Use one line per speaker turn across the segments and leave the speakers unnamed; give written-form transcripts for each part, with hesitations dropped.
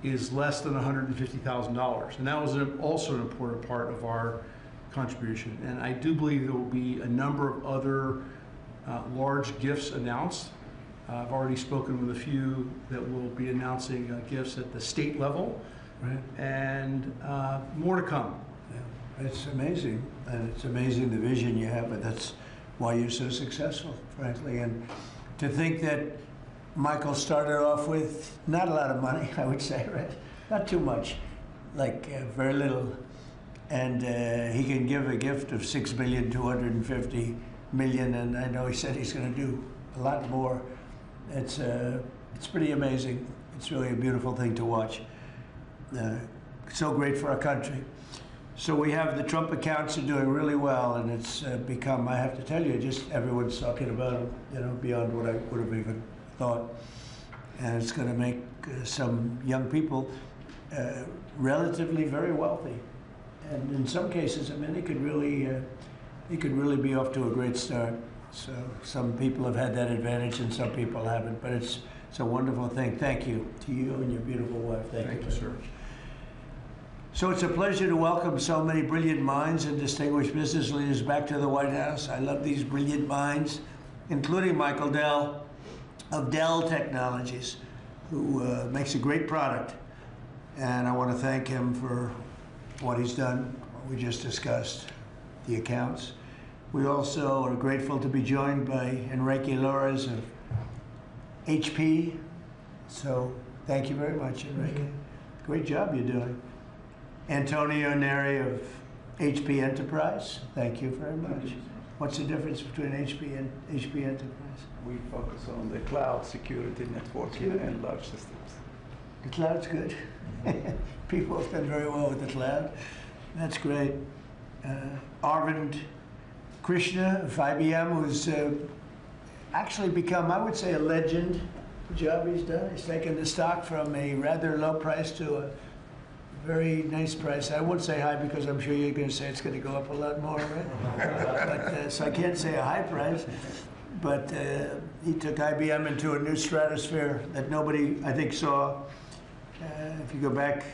is less than $150,000. And that was also an important part of our contribution. And I do believe there will be a number of other large gifts announced. I've already spoken with a few that will be announcing gifts at the state level,
right,
and more to come.
Yeah. It's amazing, and it's amazing the vision you have, but that's why you're so successful, frankly. And to think that Michael started off with not a lot of money, I would say, right? Not too much, like very little. And he can give a gift of $6,250,000,000, and I know he said he's going to do a lot more. It's pretty amazing. It's really a beautiful thing to watch. So great for our country. So we have the Trump accounts are doing really well, and it's become, I have to tell you, just everyone's talking about it, you know, beyond what I would have even thought. And it's going to make some young people relatively very wealthy. And in some cases, I mean, they could really be off to a great start. So some people have had that advantage and some people haven't, but it's a wonderful thing. Thank you to you and your beautiful wife.
Thank you, sir.
So it's a pleasure to welcome so many brilliant minds and distinguished business leaders back to the White House. I love these brilliant minds, including Michael Dell of Dell Technologies, who makes a great product. And I want to thank him for what he's done, what we just discussed, the accounts. We also are grateful to be joined by Enrique Lores of HP. So thank you very much, Enrique. Great job you're doing. Antonio Neri of HP Enterprise. Thank you very much. What's the difference between HP and HP Enterprise?
We focus on the cloud security, networking, and large systems.
The cloud's good. People have done very well with the cloud. That's great. Arvind Krishna of IBM, who's actually become, I would say, a legend. The job he's done. He's taken the stock from a rather low price to a very nice price. I won't say high because I'm sure you're going to say it's going to go up a lot more, right? But, so I can't say a high price. But he took IBM into a new stratosphere that nobody, I think, saw. If you go back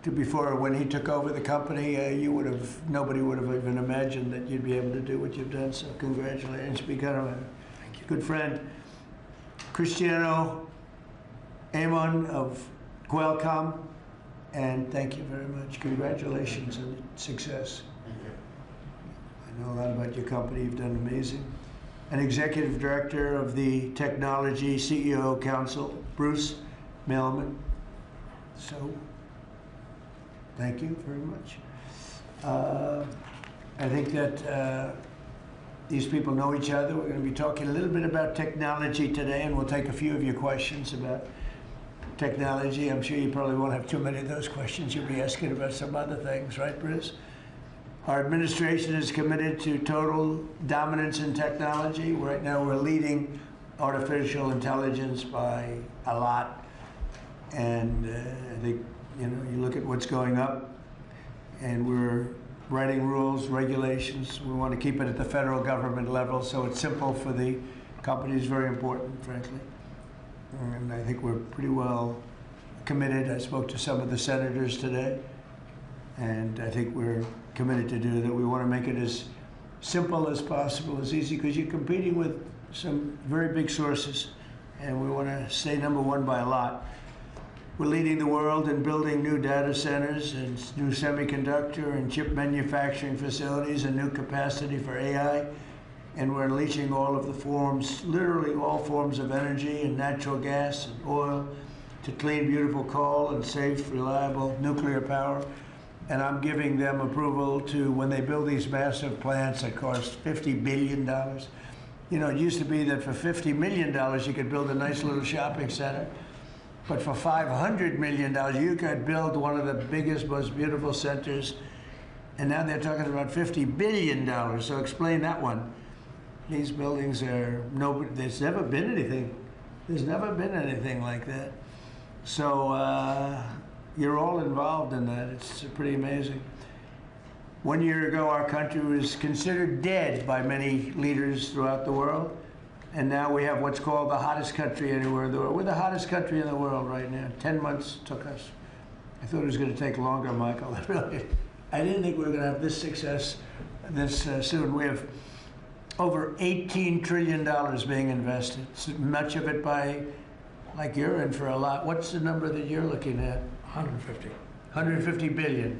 to before, when he took over the company, nobody would have even imagined that you'd be able to do what you've done. So congratulations, become a good friend. Cristiano Amon of Qualcomm, and thank you very much. Congratulations on success. I know a lot about your company. You've done amazing. An executive director of the Technology CEO Council, Bruce Mailman. So, thank you very much. I think that these people know each other. We're going to be talking a little bit about technology today, and we'll take a few of your questions about technology. I'm sure you probably won't have too many of those questions. You'll be asking about some other things, right, Bruce? Our administration is committed to total dominance in technology. Right now, we're leading artificial intelligence by a lot. And I think, you know, you look at what's going up, and we're writing rules, regulations. We want to keep it at the federal government level, so it's simple for the companies, very important, frankly. And I think we're pretty well committed. I spoke to some of the senators today, and I think we're committed to do that. We want to make it as simple as possible, as easy, because you're competing with some very big sources, and we want to stay number one by a lot. We're leading the world in building new data centers and new semiconductor and chip manufacturing facilities and new capacity for AI. And we're unleashing all of the forms, literally all forms of energy and natural gas and oil to clean, beautiful coal and safe, reliable nuclear power. And I'm giving them approval to, when they build these massive plants that cost $50 billion. You know, it used to be that for $50 million, you could build a nice little shopping center. But for $500 million, you could build one of the biggest, most beautiful centers. And now they're talking about $50 billion. So explain that one. These buildings are, there's never been anything. There's never been anything like that. So you're all involved in that. It's pretty amazing. 1 year ago, our country was considered dead by many leaders throughout the world. And now we have what's called the hottest country anywhere in the world. We're the hottest country in the world right now. 10 months took us. I thought it was going to take longer, Michael. I didn't think we were going to have this success this soon. We have over $18 trillion being invested, much of it by, like you're in for a lot. What's the number that you're looking at?
150.
150 billion.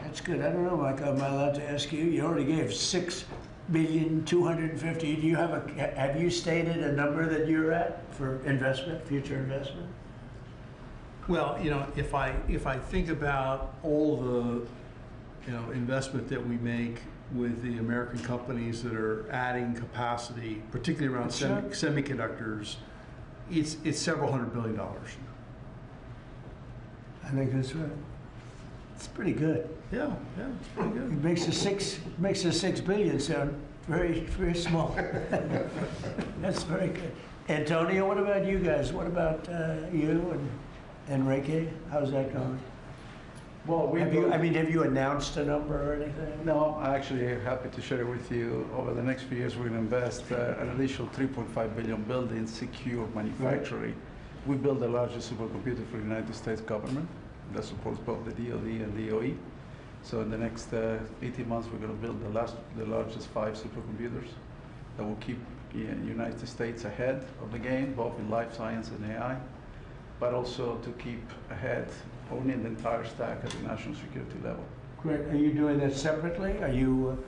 That's good. I don't know, Michael, am I allowed to ask you? You already gave 6,250,000,000. Do you have you stated a number that you're at for investment, future investment?
Well, if I think about all the, investment that we make with the American companies that are adding capacity, particularly around semiconductors, it's several $100 billion.
I think that's right. It's pretty good.
Yeah, it's pretty good.
It makes the 6 billion sound very, very small. That's very good. Antonio, what about you guys? What about you and Enrique? How's that going?
Well,
Have you announced a number or anything?
No, I'm actually happy to share it with you. Over the next few years, we're going to invest an additional 3.5 billion building secure manufacturing. Right. We build the largest supercomputer for the United States government that supports both the DoD and DOE. So in the next 18 months, we're going to build the largest 5 supercomputers that will keep the United States ahead of the game, both in life science and AI, but also to keep ahead owning the entire stack at the national security level.
Great. Are you doing that separately? Are you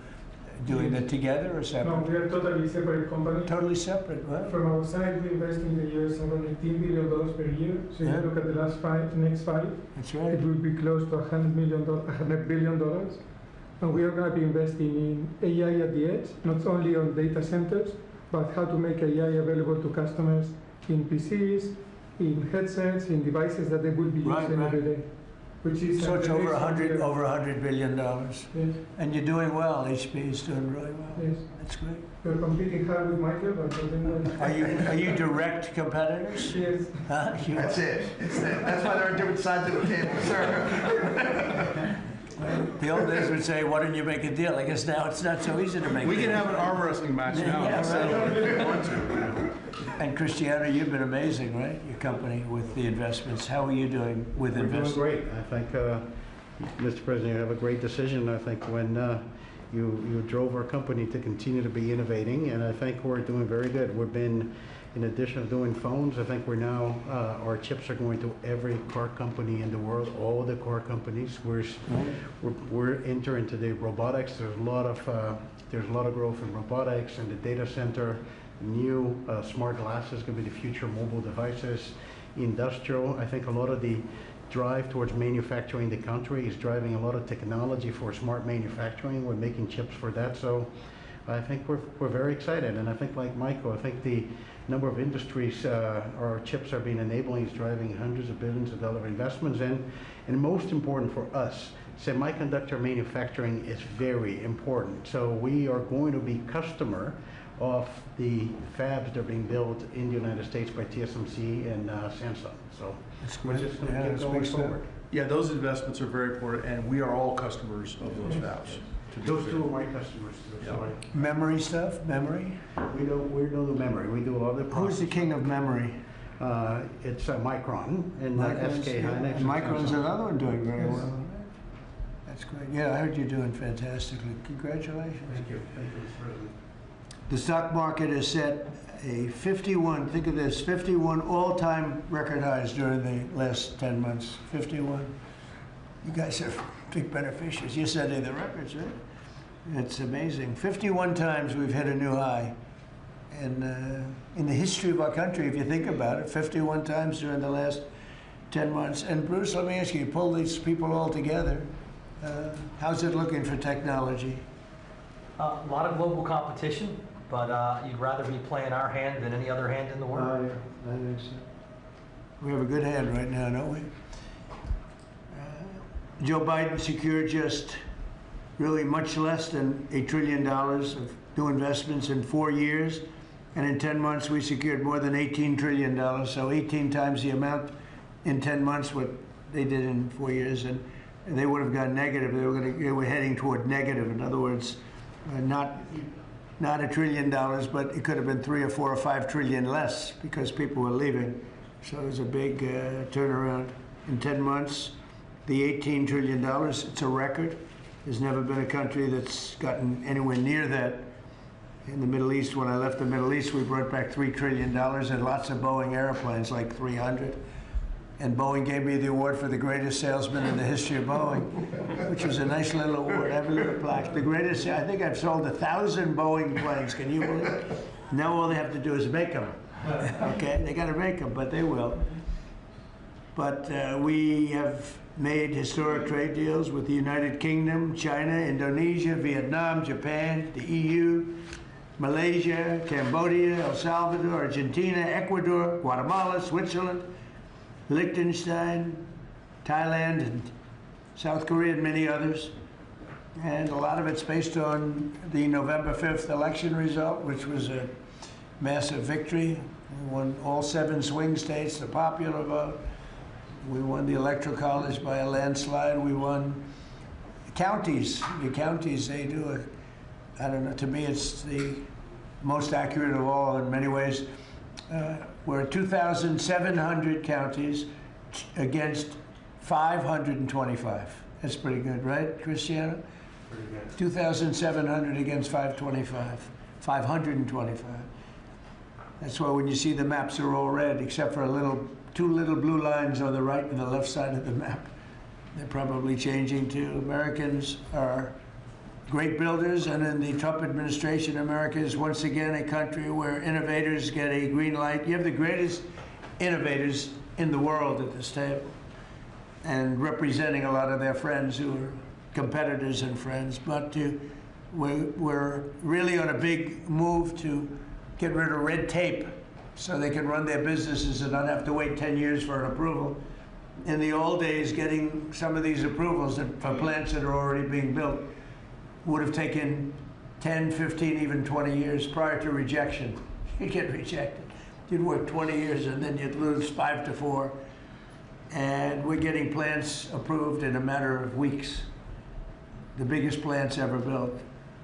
doing that together or
No,
separate?
we are totally separate company.
Totally separate, right?
From our side, we invest in the US around $18 billion per year. So if
Yeah.
you look at the next 5,
That's
it
right.
will be close to $100 billion. And we are going to be investing in AI at the edge, not only on data centers, but how to make AI available to customers in PCs, in headsets, in devices that they will be using every day. Which is
So it's
the
over
next
100,
year.
over $100 billion.
Yes,
And you're doing well. HP is doing really well.
yes.
That's great.
We're competing hard with Michael, but we're doing well.
Are you direct competitors?
Yes.
Huh?
That's it. That's why they're on different sides of the table, sir.
The old days would say, why don't you make a deal? I guess now it's not so easy to make a
We
deal.
can have an arm wrestling match now.
Yeah,
Let's settle it if you want to.
And Cristiano, you've been amazing, right? Your company with the investments. How are you doing with
We're doing
investments?
great. I think, Mr. President, you have a great decision. I think when you drove our company to continue to be innovating, and I think we're doing very good. We've been, in addition to doing phones, I think we're now, our chips are going to every car company in the world, all the car companies. We're entering into the robotics. There's a lot of growth in robotics and the data center. New smart glasses going to be the future mobile devices. Industrial, I think a lot of the drive towards manufacturing the country is driving a lot of technology for smart manufacturing. We're making chips for that. So I think we're very excited. And I think, like Michael, I think the number of industries our chips are being enabling is driving hundreds of billions of dollar investments in. And most important for us, semiconductor manufacturing is very important. So we are going to be customer of the fabs that are being built in the United States by TSMC and Samsung. So
That's
we're
great.
just going
Yeah,
to
that's
keep
a
going
big step.
forward.
Yeah, those investments are very important, and we are all customers of those fabs. to be
Those
clear.
two are my customers too.
Yeah.
So
Memory stuff? Memory?
we do the memory. We do a lot of the
Who's the king of memory?
It's Micron and
Micron's-
SK
yeah.
Hynix. and
Micron's
Samsung.
another one doing very
Yes.
well. That's great. Yeah, I heard you're doing fantastically. Congratulations.
Thank you. Thank you, Mr. President.
The stock market has set a 51, think of this, 51 all-time record highs during the last 10 months. 51. You guys are big beneficiaries. You're setting the records, right? It's amazing. 51 times we've hit a new high. And in the history of our country, if you think about it, 51 times during the last 10 months. And Bruce, let me ask you, pull these people all together. How's it looking for technology?
A lot of global competition, but you'd rather be playing our hand than any other hand in the world.
I think so. We have a good hand right now, don't we? Joe Biden secured just really much less than $1 trillion of new investments in 4 years. And in 10 months, we secured more than $18 trillion. So 18 times the amount in 10 months what they did in 4 years. And they would have gone negative. They were heading toward negative. In other words, not not $1 trillion, but it could have been 3 or 4 or 5 trillion less because people were leaving. So it was a big turnaround. In 10 months, the $18 trillion, it's a record. There's never been a country that's gotten anywhere near that. In the Middle East, when I left the Middle East, we brought back $3 trillion and lots of Boeing airplanes, like 300. And Boeing gave me the award for the greatest salesman in the history of Boeing, which was a nice little award. I have a little plaque. The greatest, I think I've sold 1,000 Boeing planes. Can you believe it? Now all they have to do is make them. Okay, they got to make them, but they will. But we have made historic trade deals with the United Kingdom, China, Indonesia, Vietnam, Japan, the EU, Malaysia, Cambodia, El Salvador, Argentina, Ecuador, Guatemala, Switzerland, Liechtenstein, Thailand, and South Korea, and many others. And a lot of it's based on the November 5th election result, which was a massive victory. We won all 7 swing states, the popular vote. We won the Electoral College by a landslide. We won counties. The counties, they do I don't know, to me it's the most accurate of all in many ways. We're at 2,700 counties against 525. That's pretty good, right, Cristiano?
Pretty good.
2,700 against 525. 525. That's why when you see the maps are all red, except for 2 little blue lines on the right and the left side of the map. They're probably changing too. Americans are great builders, and in the Trump administration, America is once again a country where innovators get a green light. You have the greatest innovators in the world at this table, and representing a lot of their friends who are competitors and friends. But we're really on a big move to get rid of red tape so they can run their businesses and not have to wait 10 years for an approval. In the old days, getting some of these approvals for plants that are already being built would have taken 10, 15, even 20 years prior to rejection. You'd get rejected. You'd work 20 years and then you'd lose 5 to 4. And we're getting plants approved in a matter of weeks. The biggest plants ever built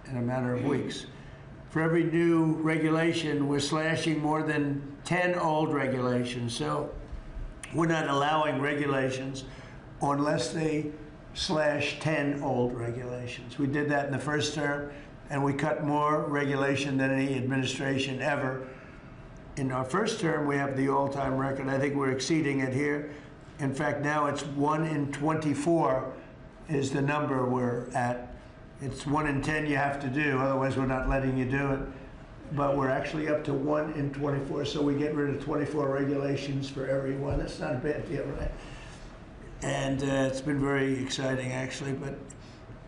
in a matter of weeks. For every new regulation, we're slashing more than 10 old regulations. So we're not allowing regulations unless they slash 10 old regulations. We did that in the first term, and we cut more regulation than any administration ever. In our first term, we have the all-time record. I think we're exceeding it here. In fact, now it's 1 in 24 is the number we're at. It's 1 in 10 you have to do, otherwise we're not letting you do it. But we're actually up to 1 in 24, so we get rid of 24 regulations for every one. That's not a bad deal, right? And it's been very exciting, actually. But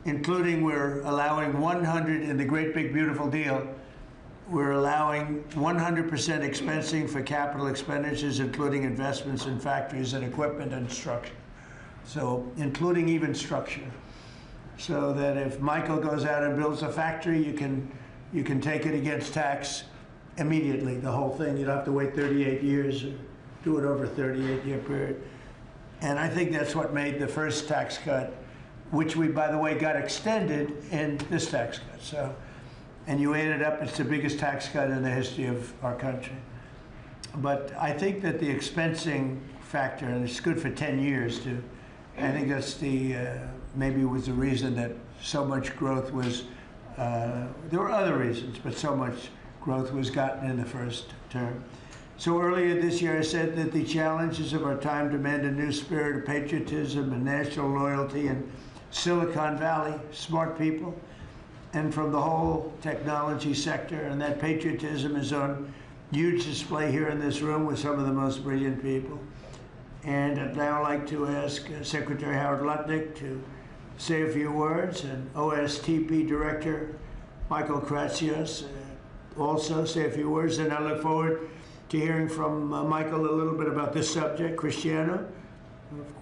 including, we're allowing 100 in the Great Big Beautiful Deal. We're allowing 100% expensing for capital expenditures, including investments in factories and equipment and structure. So including even structure. So that if Michael goes out and builds a factory, you can take it against tax immediately, the whole thing. You don't have to wait 38 years, or do it over a 38-year period. And I think that's what made the first tax cut, which we, by the way, got extended in this tax cut. So, and you add it up, it's the biggest tax cut in the history of our country. But I think that the expensing factor, and it's good for 10 years too, I think that's the, maybe was the reason that so much growth was, there were other reasons, but so much growth was gotten in the first term. So earlier this year, I said that the challenges of our time demand a new spirit of patriotism and national loyalty in Silicon Valley, smart people, and from the whole technology sector. And that patriotism is on huge display here in this room with some of the most brilliant people. And I'd now like to ask Secretary Howard Lutnick to say a few words, and OSTP Director Michael Kratsios also say a few words. And I look forward to hearing from Michael a little bit about this subject. Cristiano,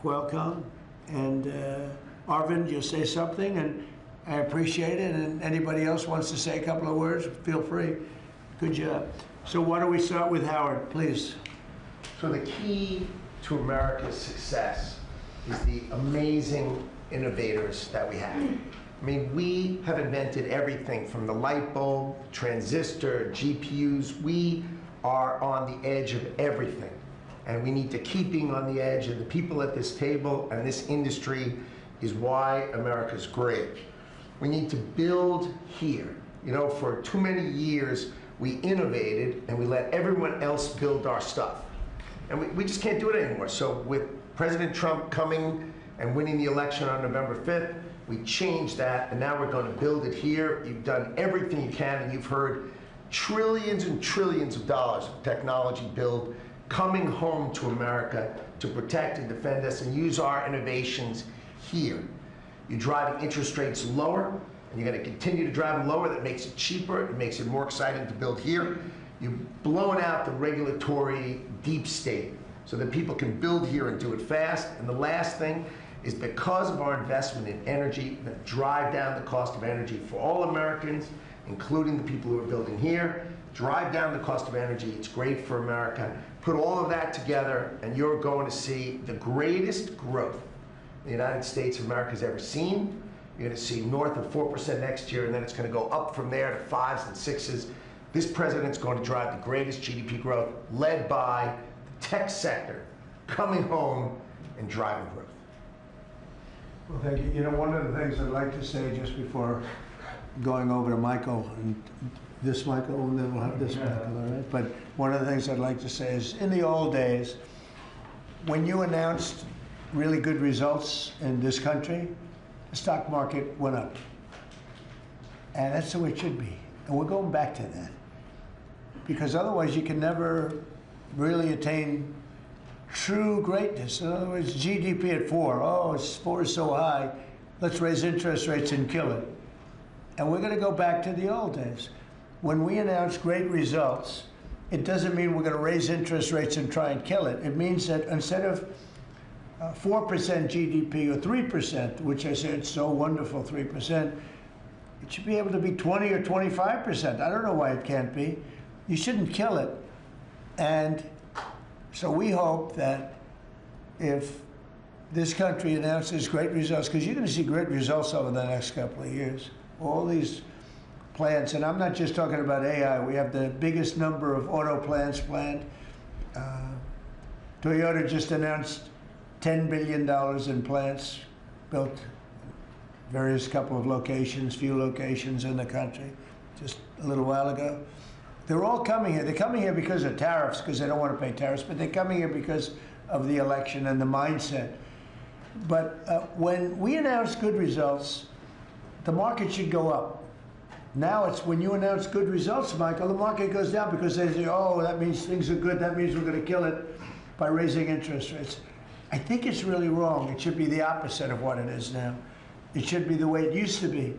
welcome. And Arvind, you'll say something, and I appreciate it. And anybody else wants to say a couple of words, feel free. Good job. So why don't we start with Howard, please.
So the key to America's success is the amazing innovators that we have. I mean, we have invented everything from the light bulb, transistor, GPUs. We are on the edge of everything. And we need to keep being on the edge, and the people at this table and this industry is why America's great. We need to build here. You know, for too many years, we innovated and we let everyone else build our stuff. And we just can't do it anymore. So with President Trump coming and winning the election on November 5th, we changed that, and now we're going to build it here. You've done everything you can, and you've heard trillions and trillions of dollars of technology build coming home to America to protect and defend us and use our innovations here. You're driving interest rates lower, and you're going to continue to drive them lower. That makes it cheaper. It makes it more exciting to build here. You've blown out the regulatory deep state so that people can build here and do it fast. And the last thing is, because of our investment in energy that drive down the cost of energy for all Americans, including the people who are building here, drive down the cost of energy. It's great for America. Put all of that together, and you're going to see the greatest growth the United States of America has ever seen. You're going to see north of 4% next year, and then it's going to go up from there to 5s and 6s. This president's going to drive the greatest GDP growth, led by the tech sector coming home and driving growth.
Well, thank you. You know, one of the things I'd like to say just before going over to Michael, and this Michael, and then we'll have this Michael, all right? But one of the things I'd like to say is, in the old days, when you announced really good results in this country, the stock market went up. And that's the way it should be. And we're going back to that. Because otherwise you can never really attain true greatness. In other words, GDP at 4. Oh, 4 is so high. Let's raise interest rates and kill it. And we're going to go back to the old days. When we announce great results, it doesn't mean we're going to raise interest rates and try and kill it. It means that instead of 4% GDP or 3%, which I said it's so wonderful, 3%, it should be able to be 20 or 25%. I don't know why it can't be. You shouldn't kill it. And so we hope that if this country announces great results, because you're going to see great results over the next couple of years, all these plants, and I'm not just talking about AI, we have the biggest number of auto plants planned. Toyota just announced $10 billion in plants built, various couple of locations, few locations in the country, just a little while ago. They're all coming here. They're coming here because of tariffs, because they don't want to pay tariffs, but they're coming here because of the election and the mindset. But when we announce good results, the market should go up. Now it's when you announce good results, Michael, the market goes down because they say, oh, that means things are good. That means we're going to kill it by raising interest rates. I think it's really wrong. It should be the opposite of what it is now. It should be the way it used to be.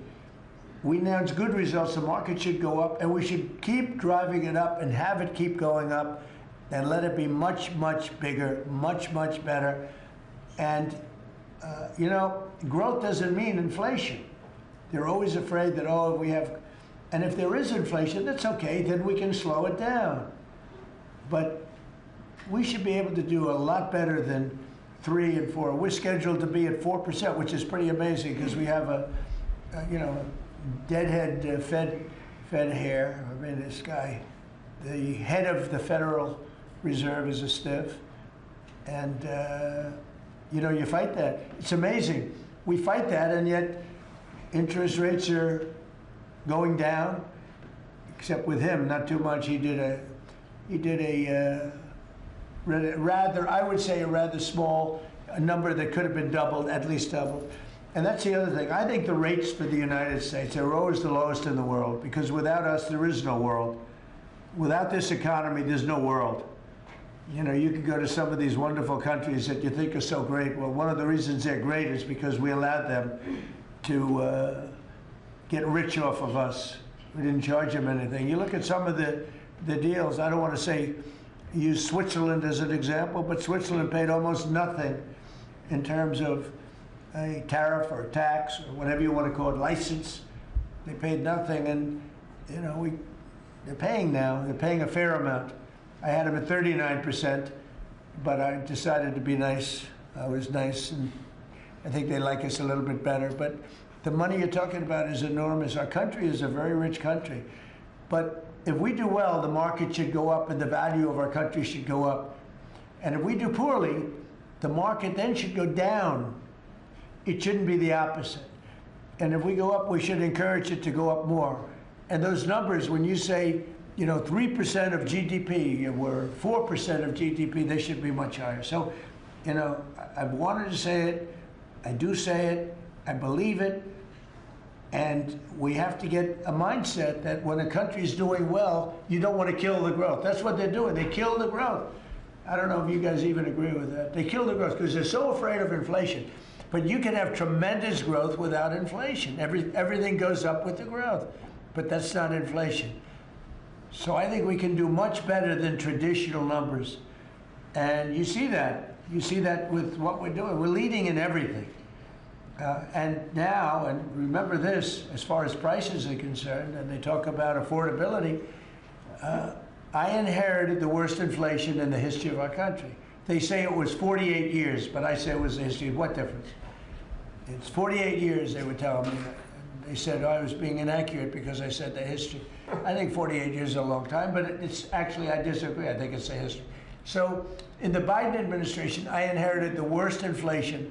We announce good results, the market should go up, and we should keep driving it up and have it keep going up and let it be much, much bigger, much, much better. And, you know, growth doesn't mean inflation. They're always afraid that, oh, we have, and if there is inflation, that's okay, then we can slow it down. But we should be able to do a lot better than 3 and 4. We're scheduled to be at 4%, which is pretty amazing because we have a you know, deadhead Fed hair. I mean, this guy, the head of the Federal Reserve is a stiff. And, you know, you fight that. It's amazing. We fight that, and yet interest rates are going down, except with him, not too much. He did a rather, I would say, a rather small number that could have been doubled, at least doubled. And that's the other thing. I think the rates for the United States are always the lowest in the world, because without us, there is no world. Without this economy, there's no world. You know, you could go to some of these wonderful countries that you think are so great. Well, one of the reasons they're great is because we allowed them to get rich off of us. We didn't charge them anything. You look at some of the deals, I don't want to say, use Switzerland as an example, but Switzerland paid almost nothing in terms of a tariff or a tax or whatever you want to call it, license. They paid nothing, and you know, they're paying now. They're paying a fair amount. I had them at 39%, but I decided to be nice. I was nice, and I think they like us a little bit better. But The money you're talking about is enormous. Our country is a very rich country. But if we do well, the market should go up and the value of our country should go up. And if we do poorly, the market then should go down. It shouldn't be the opposite. And if we go up, we should encourage it to go up more. And those numbers, when you say, 3% of GDP or 4% of GDP, they should be much higher. So, I've wanted to say it, I do say it, I believe it, and we have to get a mindset that when a country is doing well, you don't want to kill the growth. That's what they're doing. They kill the growth. I don't know if you guys even agree with that. They kill the growth because they're so afraid of inflation. But you can have tremendous growth without inflation. Everything goes up with the growth, but that's not inflation. So I think we can do much better than traditional numbers. And you see that. You see that with what we're doing. We're leading in everything. And now, and remember this, as far as prices are concerned, and they talk about affordability, I inherited the worst inflation in the history of our country. They say it was 48 years, but I say it was the history. What difference? It's 48 years, they were telling me. They said I was being inaccurate because I said the history. I think 48 years is a long time, but it's actually, I disagree. I think it's the history. So in the Biden administration, I inherited the worst inflation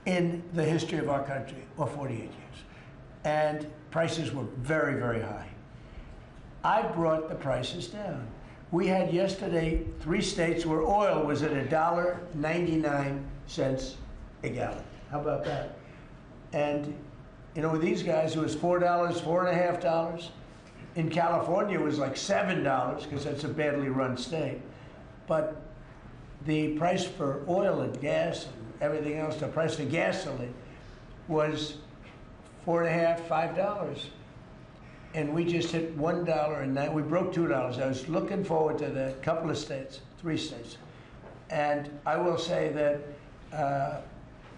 in the history of our country, or 48 years. And prices were very, very high. I brought the prices down. We had yesterday 3 states where oil was at $1.99 a gallon. How about that? And with these guys, it was $4, $4.50. In California, it was like $7 because that's a badly run state. But the price for oil and gas and everything else, the price of gasoline was $4.50, $5. And we just hit $1.09. We broke $2. I was looking forward to that. Couple of states, 3 states. And I will say that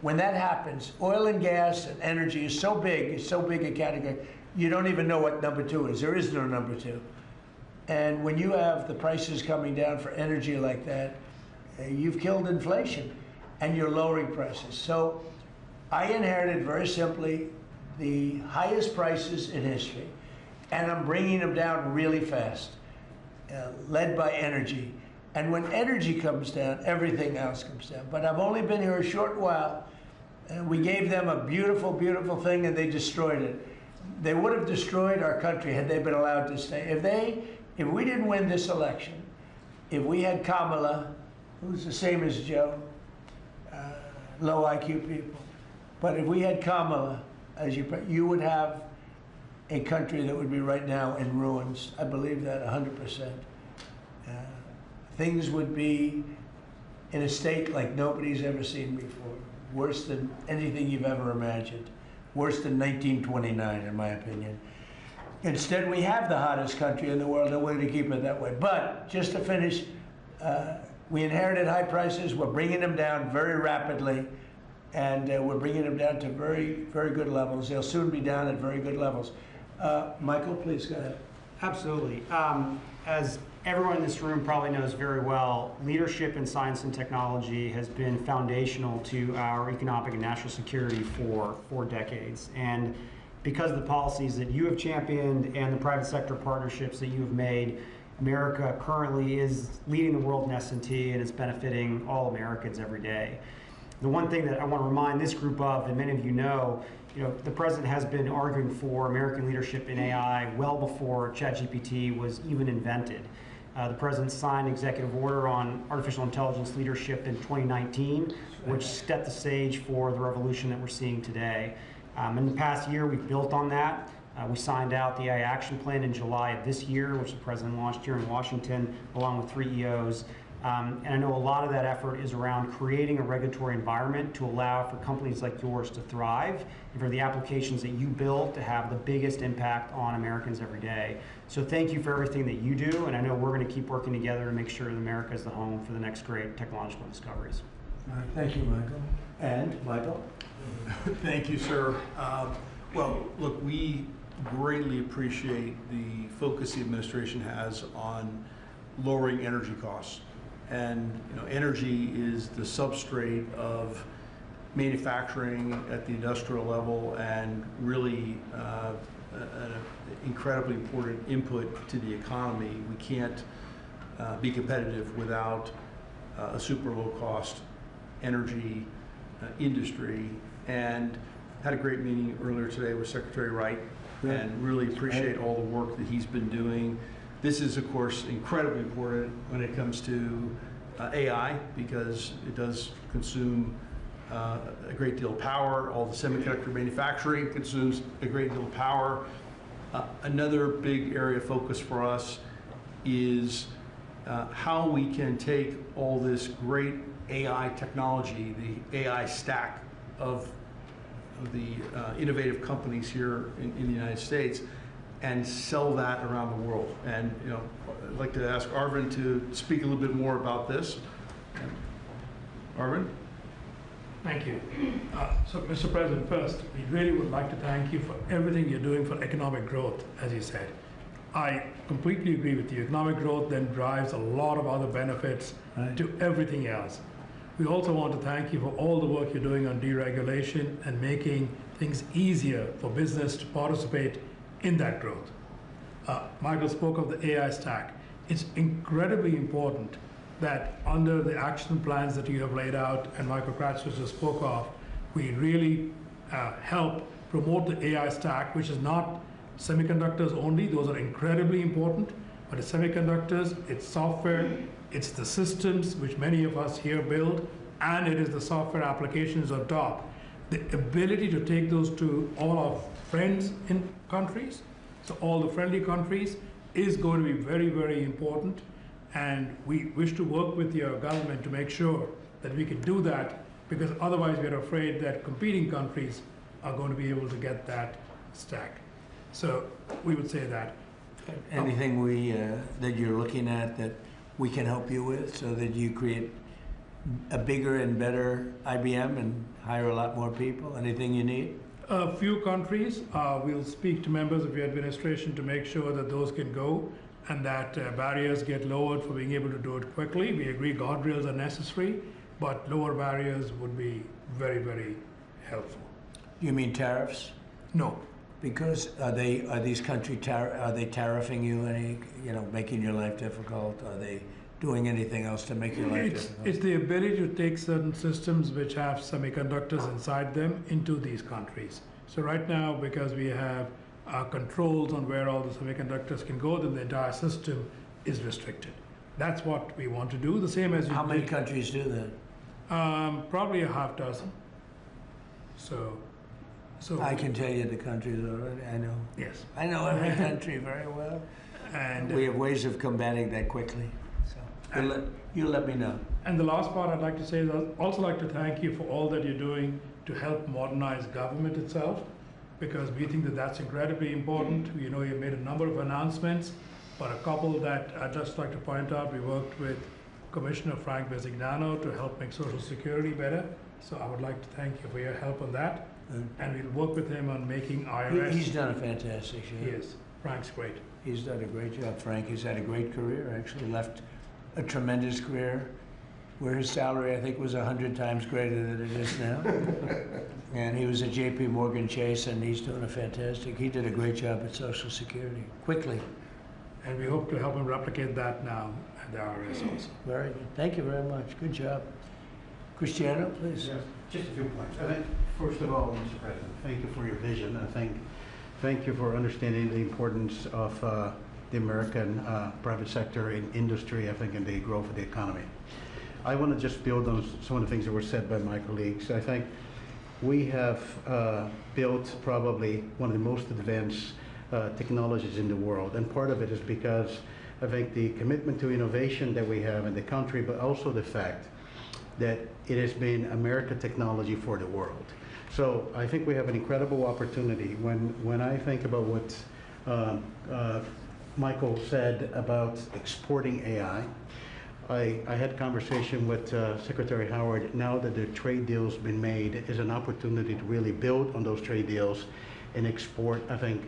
when that happens, oil and gas and energy is so big, it's so big a category, you don't even know what number 2 is. There is no number 2. And when you have the prices coming down for energy like that, you've killed inflation and you're lowering prices. So I inherited, very simply, the highest prices in history, and I'm bringing them down really fast, led by energy. And when energy comes down, everything else comes down. But I've only been here a short while, and we gave them a beautiful, beautiful thing, and they destroyed it. They would have destroyed our country had they been allowed to stay. If we didn't win this election, if we had Kamala, who's the same as Joe, low IQ people, but if we had Kamala, you would have a country that would be right now in ruins. I believe that 100%. Things would be in a state like nobody's ever seen before. Worse than anything you've ever imagined. Worse than 1929, in my opinion. Instead, we have the hottest country in the world, and we're going to keep it that way. But just to finish, we inherited high prices. We're bringing them down very rapidly, and we're bringing them down to very, very good levels. They'll soon be down at very good levels. Michael, please go ahead.
Absolutely. As everyone in this room probably knows very well, leadership in science and technology has been foundational to our economic and national security for decades. And because of the policies that you have championed and the private sector partnerships that you have made, America currently is leading the world in S&T, and it's benefiting all Americans every day. The one thing that I want to remind this group of, and many of you know, the president has been arguing for American leadership in AI well before ChatGPT was even invented. The president signed an executive order on artificial intelligence leadership in 2019, which set the stage for the revolution that we're seeing today. In the past year, we've built on that. We signed out the AI Action Plan in July of this year, which the president launched here in Washington, along with 3 EOs. And I know a lot of that effort is around creating a regulatory environment to allow for companies like yours to thrive and for the applications that you build to have the biggest impact on Americans every day. So thank you for everything that you do, and I know we're going to keep working together to make sure that America is the home for the next great technological discoveries.
All right, thank you, Michael. And Michael?
Thank you, sir. Well, look, we greatly appreciate the focus the administration has on lowering energy costs. And energy is the substrate of manufacturing at the industrial level and really an incredibly important input to the economy. We can't be competitive without a super low cost energy industry. And had a great meeting earlier today with Secretary Wright and really appreciate all the work that he's been doing. This is, of course, incredibly important when it comes to AI because it does consume a great deal of power. All the semiconductor manufacturing consumes a great deal of power. Another big area of focus for us is how we can take all this great AI technology, the AI stack of the innovative companies here in the United States, and sell that around the world. And I'd like to ask Arvind to speak a little bit more about this. Arvind?
Thank you. So, Mr. President, first, we really would like to thank you for everything you're doing for economic growth, as you said. I completely agree with you. Economic growth then drives a lot of other benefits to everything else. We also want to thank you for all the work you're doing on deregulation and making things easier for business to participate in that growth. Michael spoke of the AI stack. It's incredibly important that under the action plans that you have laid out and Michael Kratzer just spoke of, we really help promote the AI stack, which is not semiconductors only. Those are incredibly important, but it's semiconductors, it's software, it's the systems which many of us here build, and it is the software applications on top. The ability to take those to all our friends in countries, so all the friendly countries, is going to be very, very important. And we wish to work with your government to make sure that we can do that, because otherwise we're afraid that competing countries are going to be able to get that stack. So we would say that.
Anything that you're looking at that we can help you with so that you create a bigger and better IBM and hire a lot more people? Anything you need?
A few countries, we'll speak to members of your administration to make sure that those can go and that barriers get lowered for being able to do it quickly. We agree guardrails are necessary, but lower barriers would be very, very helpful.
You mean tariffs?
No.
Because are these countries tariffing you, making your life difficult? Are they doing anything else to make your life difficult?
It's the ability to take certain systems which have semiconductors inside them into these countries. So right now, because we have controls on where all the semiconductors can go, then the entire system is restricted. That's what we want to do. The same as you
How many countries do that?
Probably a half dozen. So
I can tell you the countries already. I know.
Yes.
I know every country very well,
and
we have ways of combating that quickly. So you'll let me know.
And the last part I'd like to say is I'd also like to thank you for all that you're doing to help modernize government itself, because we think that that's incredibly important. You made a number of announcements, but a couple that I'd just like to point out, we worked with Commissioner Frank Bisignano to help make Social Security better. So I would like to thank you for your help on that. And we'll work with him on making IRS.
He's done a fantastic job.
Yes, Frank's great.
He's done a great job, Frank. He's had a great career, actually left a tremendous career where his salary, I think, was 100 times greater than it is now. And he was at JP Morgan Chase, and he's doing he did a great job at Social Security, quickly.
And we hope to help him replicate that now at the IRS also.
Very good. Thank you very much. Good job. Cristiano, please.
Yes, just a few points. I think, first of all, Mr. President, thank you for your vision. I thank you for understanding the importance of the American private sector in industry, I think, and the growth of the economy. I want to just build on some of the things that were said by my colleagues. I think we have built probably one of the most advanced technologies in the world, and part of it is because I think the commitment to innovation that we have in the country, but also the fact that it has been American technology for the world. So I think we have an incredible opportunity. When I think about what Michael said about exporting AI, I had a conversation with Secretary Howard. Now that the trade deal's been made, is an opportunity to really build on those trade deals and export, I think,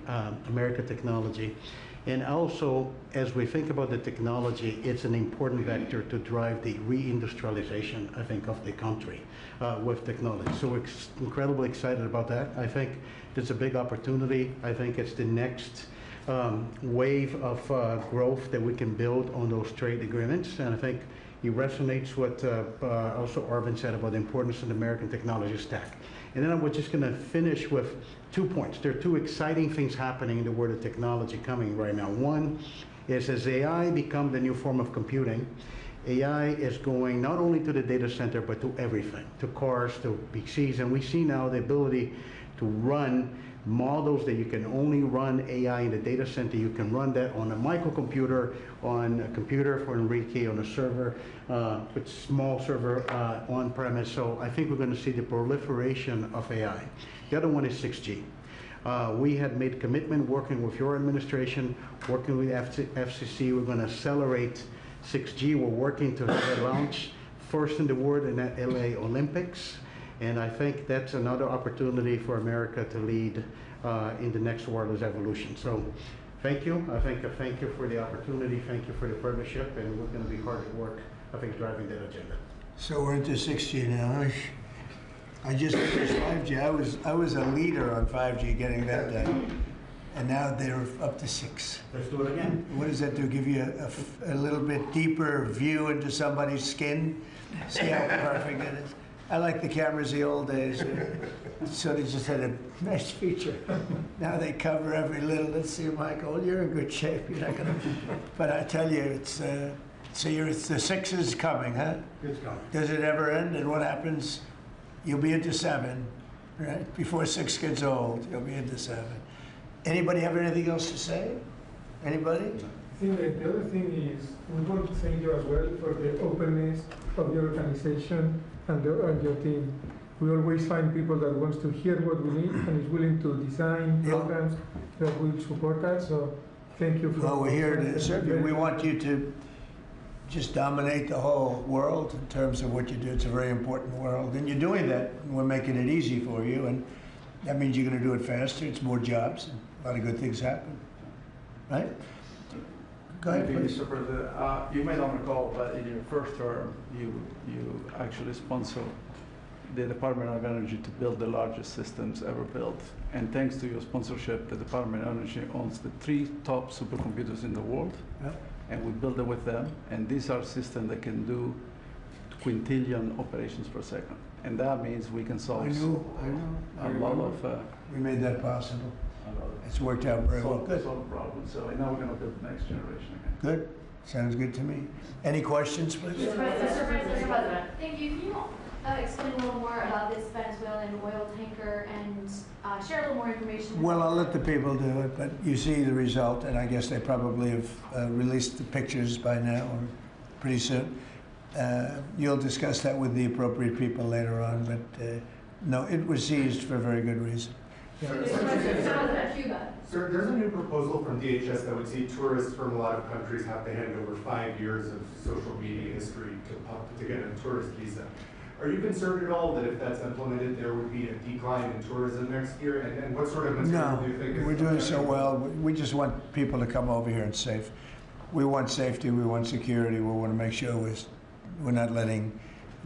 American technology. And also, as we think about the technology, it's an important vector to drive the reindustrialization, I think, of the country with technology. So we're incredibly excited about that. I think it's a big opportunity. I think it's the next wave of growth that we can build on those trade agreements. And I think it resonates what also Arvind said about the importance of the American technology stack. And then we're just going to finish with 2 points. There are 2 exciting things happening in the world of technology coming right now. One is as AI become the new form of computing, AI is going not only to the data center, but to everything, to cars, to PCs. And we see now the ability to run models that you can only run AI in the data center. You can run that on a microcomputer, on a computer for Enrique, on a server, with small server on premise. So I think we're going to see the proliferation of AI. The other one is 6G. We had made commitment working with your administration, working with FCC. We're going to accelerate 6G. We're working to have a launch first in the world in the LA Olympics. And I think that's another opportunity for America to lead in the next wireless evolution. So thank you. Thank you for the opportunity. Thank you for the partnership. And we're going to be hard at work, I think, driving that agenda.
So we're into 6G now. I just finished 5G. I was a leader on 5G getting that done. And now they're up to 6.
Let's do it again.
What does that do? Give you a little bit deeper view into somebody's skin? See how perfect it is? I like the cameras the old days. So they just had a nice feature. Now they cover every little. Let's see, Michael, you're in good shape. You're not gonna. But I tell you, it's the 6 is coming, huh?
It's coming.
Does it ever end? And what happens? You'll be into 7, right? Before 6 gets old, you'll be into 7. Anybody have anything else to say? Anybody?
I think that the other thing is we want to thank you as well for the openness of your organization and your team. We always find people that wants to hear what we need and is willing to design programs that will support us. So thank you for.
Well, we're here to serve you. We want you to just dominate the whole world in terms of what you do. It's a very important world, and you're doing that. And we're making it easy for you, and that means you're going to do it faster. It's more jobs, and a lot of good things happen. Right? Go ahead, please.
Mr. President, you may not recall, but in your first term, you actually sponsored the Department of Energy to build the largest systems ever built. And thanks to your sponsorship, the Department of Energy owns the 3 top supercomputers in the world.
Yep.
And we build it with them. And these are systems that can do quintillion operations per second. And that means we can solve
I
a lot of.
We made that possible. It's worked out very well. Good.
Solve problems. So now we're going to build the next generation again.
Good. Sounds good to me. Any questions, please?
Mr. President, thank you. Can you explain a little more about this Venezuelan oil tanker and share a little more information?
Well, I'll let the people do it, but you see the result, and I guess they probably have released the pictures by now or pretty soon. You'll discuss that with the appropriate people later on, but no, it was seized for a very good reason.
Cuba.
Sir, there's a new proposal from DHS that would see tourists from a lot of countries have to hand over 5 years of social media history to get a tourist visa. Are you concerned at all that if that's implemented, there would be a decline in tourism next year? And what sort of material do you think is...
No, we're doing so well. We just want people to come over here and safe. We want safety, we want security, we want to make sure we're not letting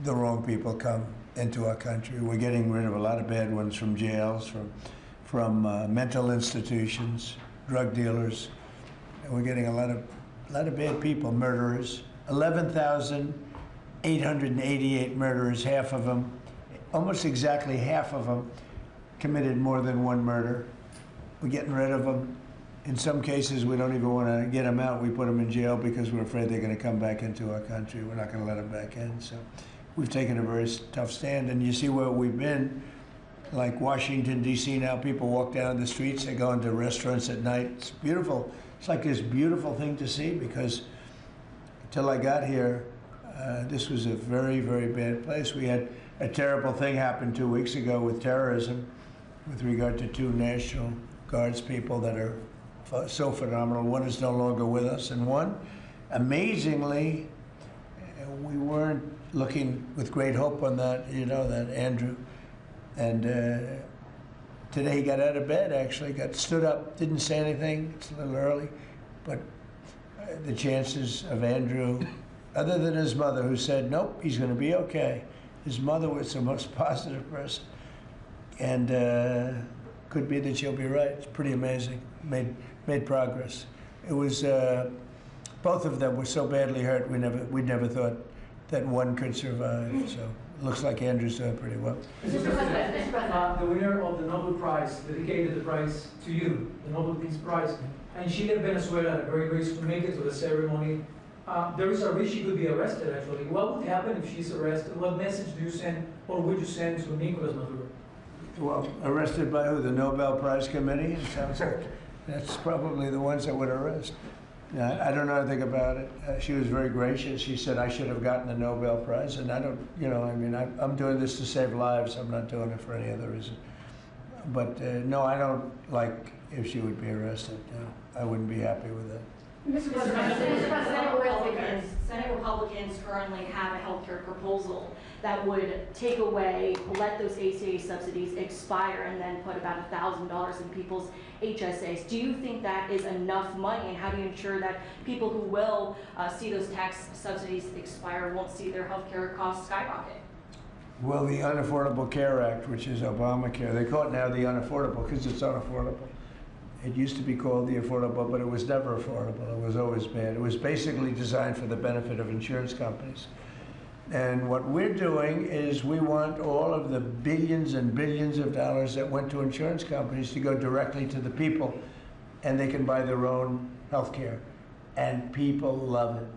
the wrong people come into our country. We're getting rid of a lot of bad ones from jails, from mental institutions, drug dealers. And we're getting a lot of bad people, murderers. 11,888 murderers, half of them, almost exactly half of them, committed more than one murder. We're getting rid of them. In some cases, we don't even want to get them out. We put them in jail because we're afraid they're going to come back into our country. We're not going to let them back in. So we've taken a very tough stand. And you see where we've been. Like Washington, D.C. now, people walk down the streets, they go into restaurants at night. It's beautiful. It's like this beautiful thing to see because until I got here, this was a very, very bad place. We had a terrible thing happen 2 weeks ago with terrorism with regard to 2 National Guards people that are so phenomenal. One is no longer with us, and one, amazingly, we weren't looking with great hope on that, that Andrew. And today he got out of bed, actually, stood up, didn't say anything. It's a little early. But the chances of Andrew, other than his mother who said, nope, he's going to be okay. His mother was the most positive person. And could be that she'll be right. It's pretty amazing. Made progress. It was, both of them were so badly hurt, we never thought that one could survive. So it looks like Andrew's doing pretty well.
The winner of the Nobel Prize dedicated the prize to you, the Nobel Peace Prize. And she left Venezuela very soon to make it to the ceremony. There is a risk she could be arrested, actually. What would happen if she's arrested? What message do you send, or would you send to Nicolas Maduro?
Well, arrested by who? The Nobel Prize Committee? It sounds like that's probably the ones that would arrest. I don't know anything about it. She was very gracious. She said I should have gotten the Nobel Prize, and I don't, I'm doing this to save lives. I'm not doing it for any other reason. But no, I don't like if she would be arrested. No, I wouldn't be happy with that.
Mr. President,
Senate Republicans currently have a healthcare proposal that would take away, let those ACA subsidies expire, and then put about $1,000 in people's HSAs. Do you think that is enough money, and how do you ensure that people who will see those tax subsidies expire won't see their healthcare costs skyrocket?
Well, the Unaffordable Care Act, which is Obamacare, they call it now the unaffordable because it's unaffordable. It used to be called the affordable, but it was never affordable. It was always bad. It was basically designed for the benefit of insurance companies. And what we're doing is we want all of the billions and billions of dollars that went to insurance companies to go directly to the people, and they can buy their own health care. And people love it.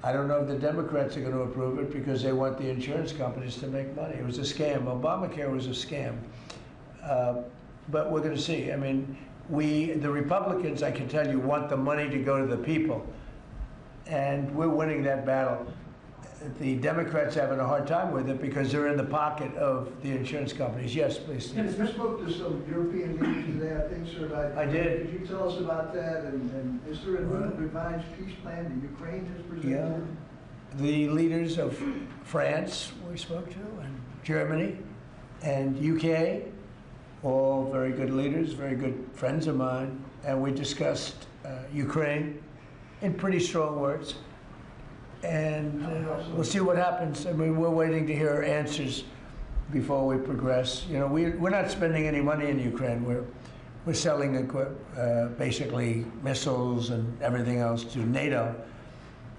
I don't know if the Democrats are going to approve it because they want the insurance companies to make money. It was a scam. Obamacare was a scam. But we're going to see. I mean, the Republicans, I can tell you, want the money to go to the people. And we're winning that battle. The Democrats are having a hard time with it because they're in the pocket of the insurance companies. Yes, please.
You spoke to some European leaders today, I think, sir.
I did.
Could you tell us about that? And is there a new revised peace plan that Ukraine has presented?
Yeah. The leaders of France we spoke to, and Germany, and UK, all very good leaders, very good friends of mine, and we discussed Ukraine in pretty strong words. And we'll see what happens. I mean, we're waiting to hear answers before we progress. You know, we're not spending any money in Ukraine. We're selling basically missiles and everything else to NATO,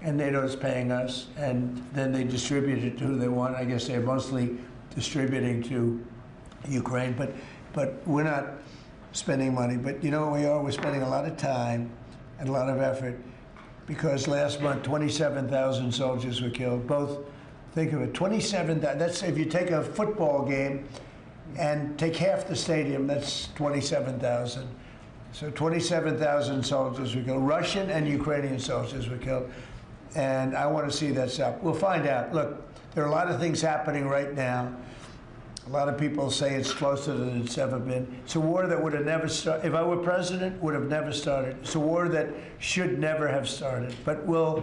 and NATO's paying us, and then they distribute it to who they want. I guess they're mostly distributing to Ukraine, but we're not spending money. But you know what we are? We're spending a lot of time and a lot of effort. Because last month, 27,000 soldiers were killed. Both, think of it, 27,000. That's if you take a football game and take half the stadium, that's 27,000. So 27,000 soldiers were killed. Russian and Ukrainian soldiers were killed. And I want to see that stop. We'll find out. Look, there are a lot of things happening right now. A lot of people say it's closer than it's ever been. It's a war that would have never started. If I were president, would have never started. It's a war that should never have started. But we'll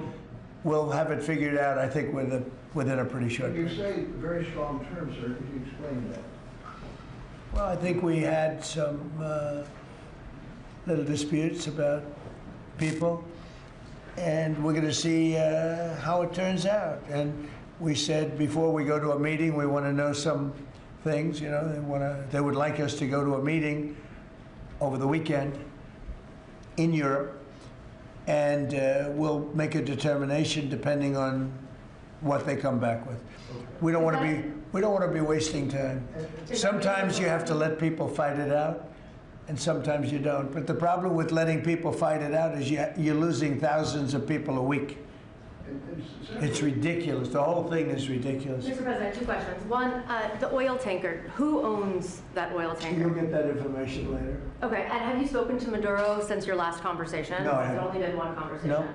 have it figured out, I think, within a pretty short
You
period.
say very strong terms, sir. Could you explain that?
Well, I think we had some little disputes about people, and we're going to see how it turns out. And we said before we go to a meeting, we want to know some things. You know, they would like us to go to a meeting over the weekend in Europe, and we'll make a determination depending on what they come back with. We don't want to be wasting time. Sometimes you have to let people fight it out, and sometimes you don't. But the problem with letting people fight it out is you're losing thousands of people a week. It's ridiculous. The whole thing is ridiculous.
Mr. President, two questions. One, the oil tanker. Who owns that oil tanker?
You'll get that information later.
Okay, and have you spoken to Maduro since your last conversation?
No, I
Has it
haven't.
only been one conversation?
No.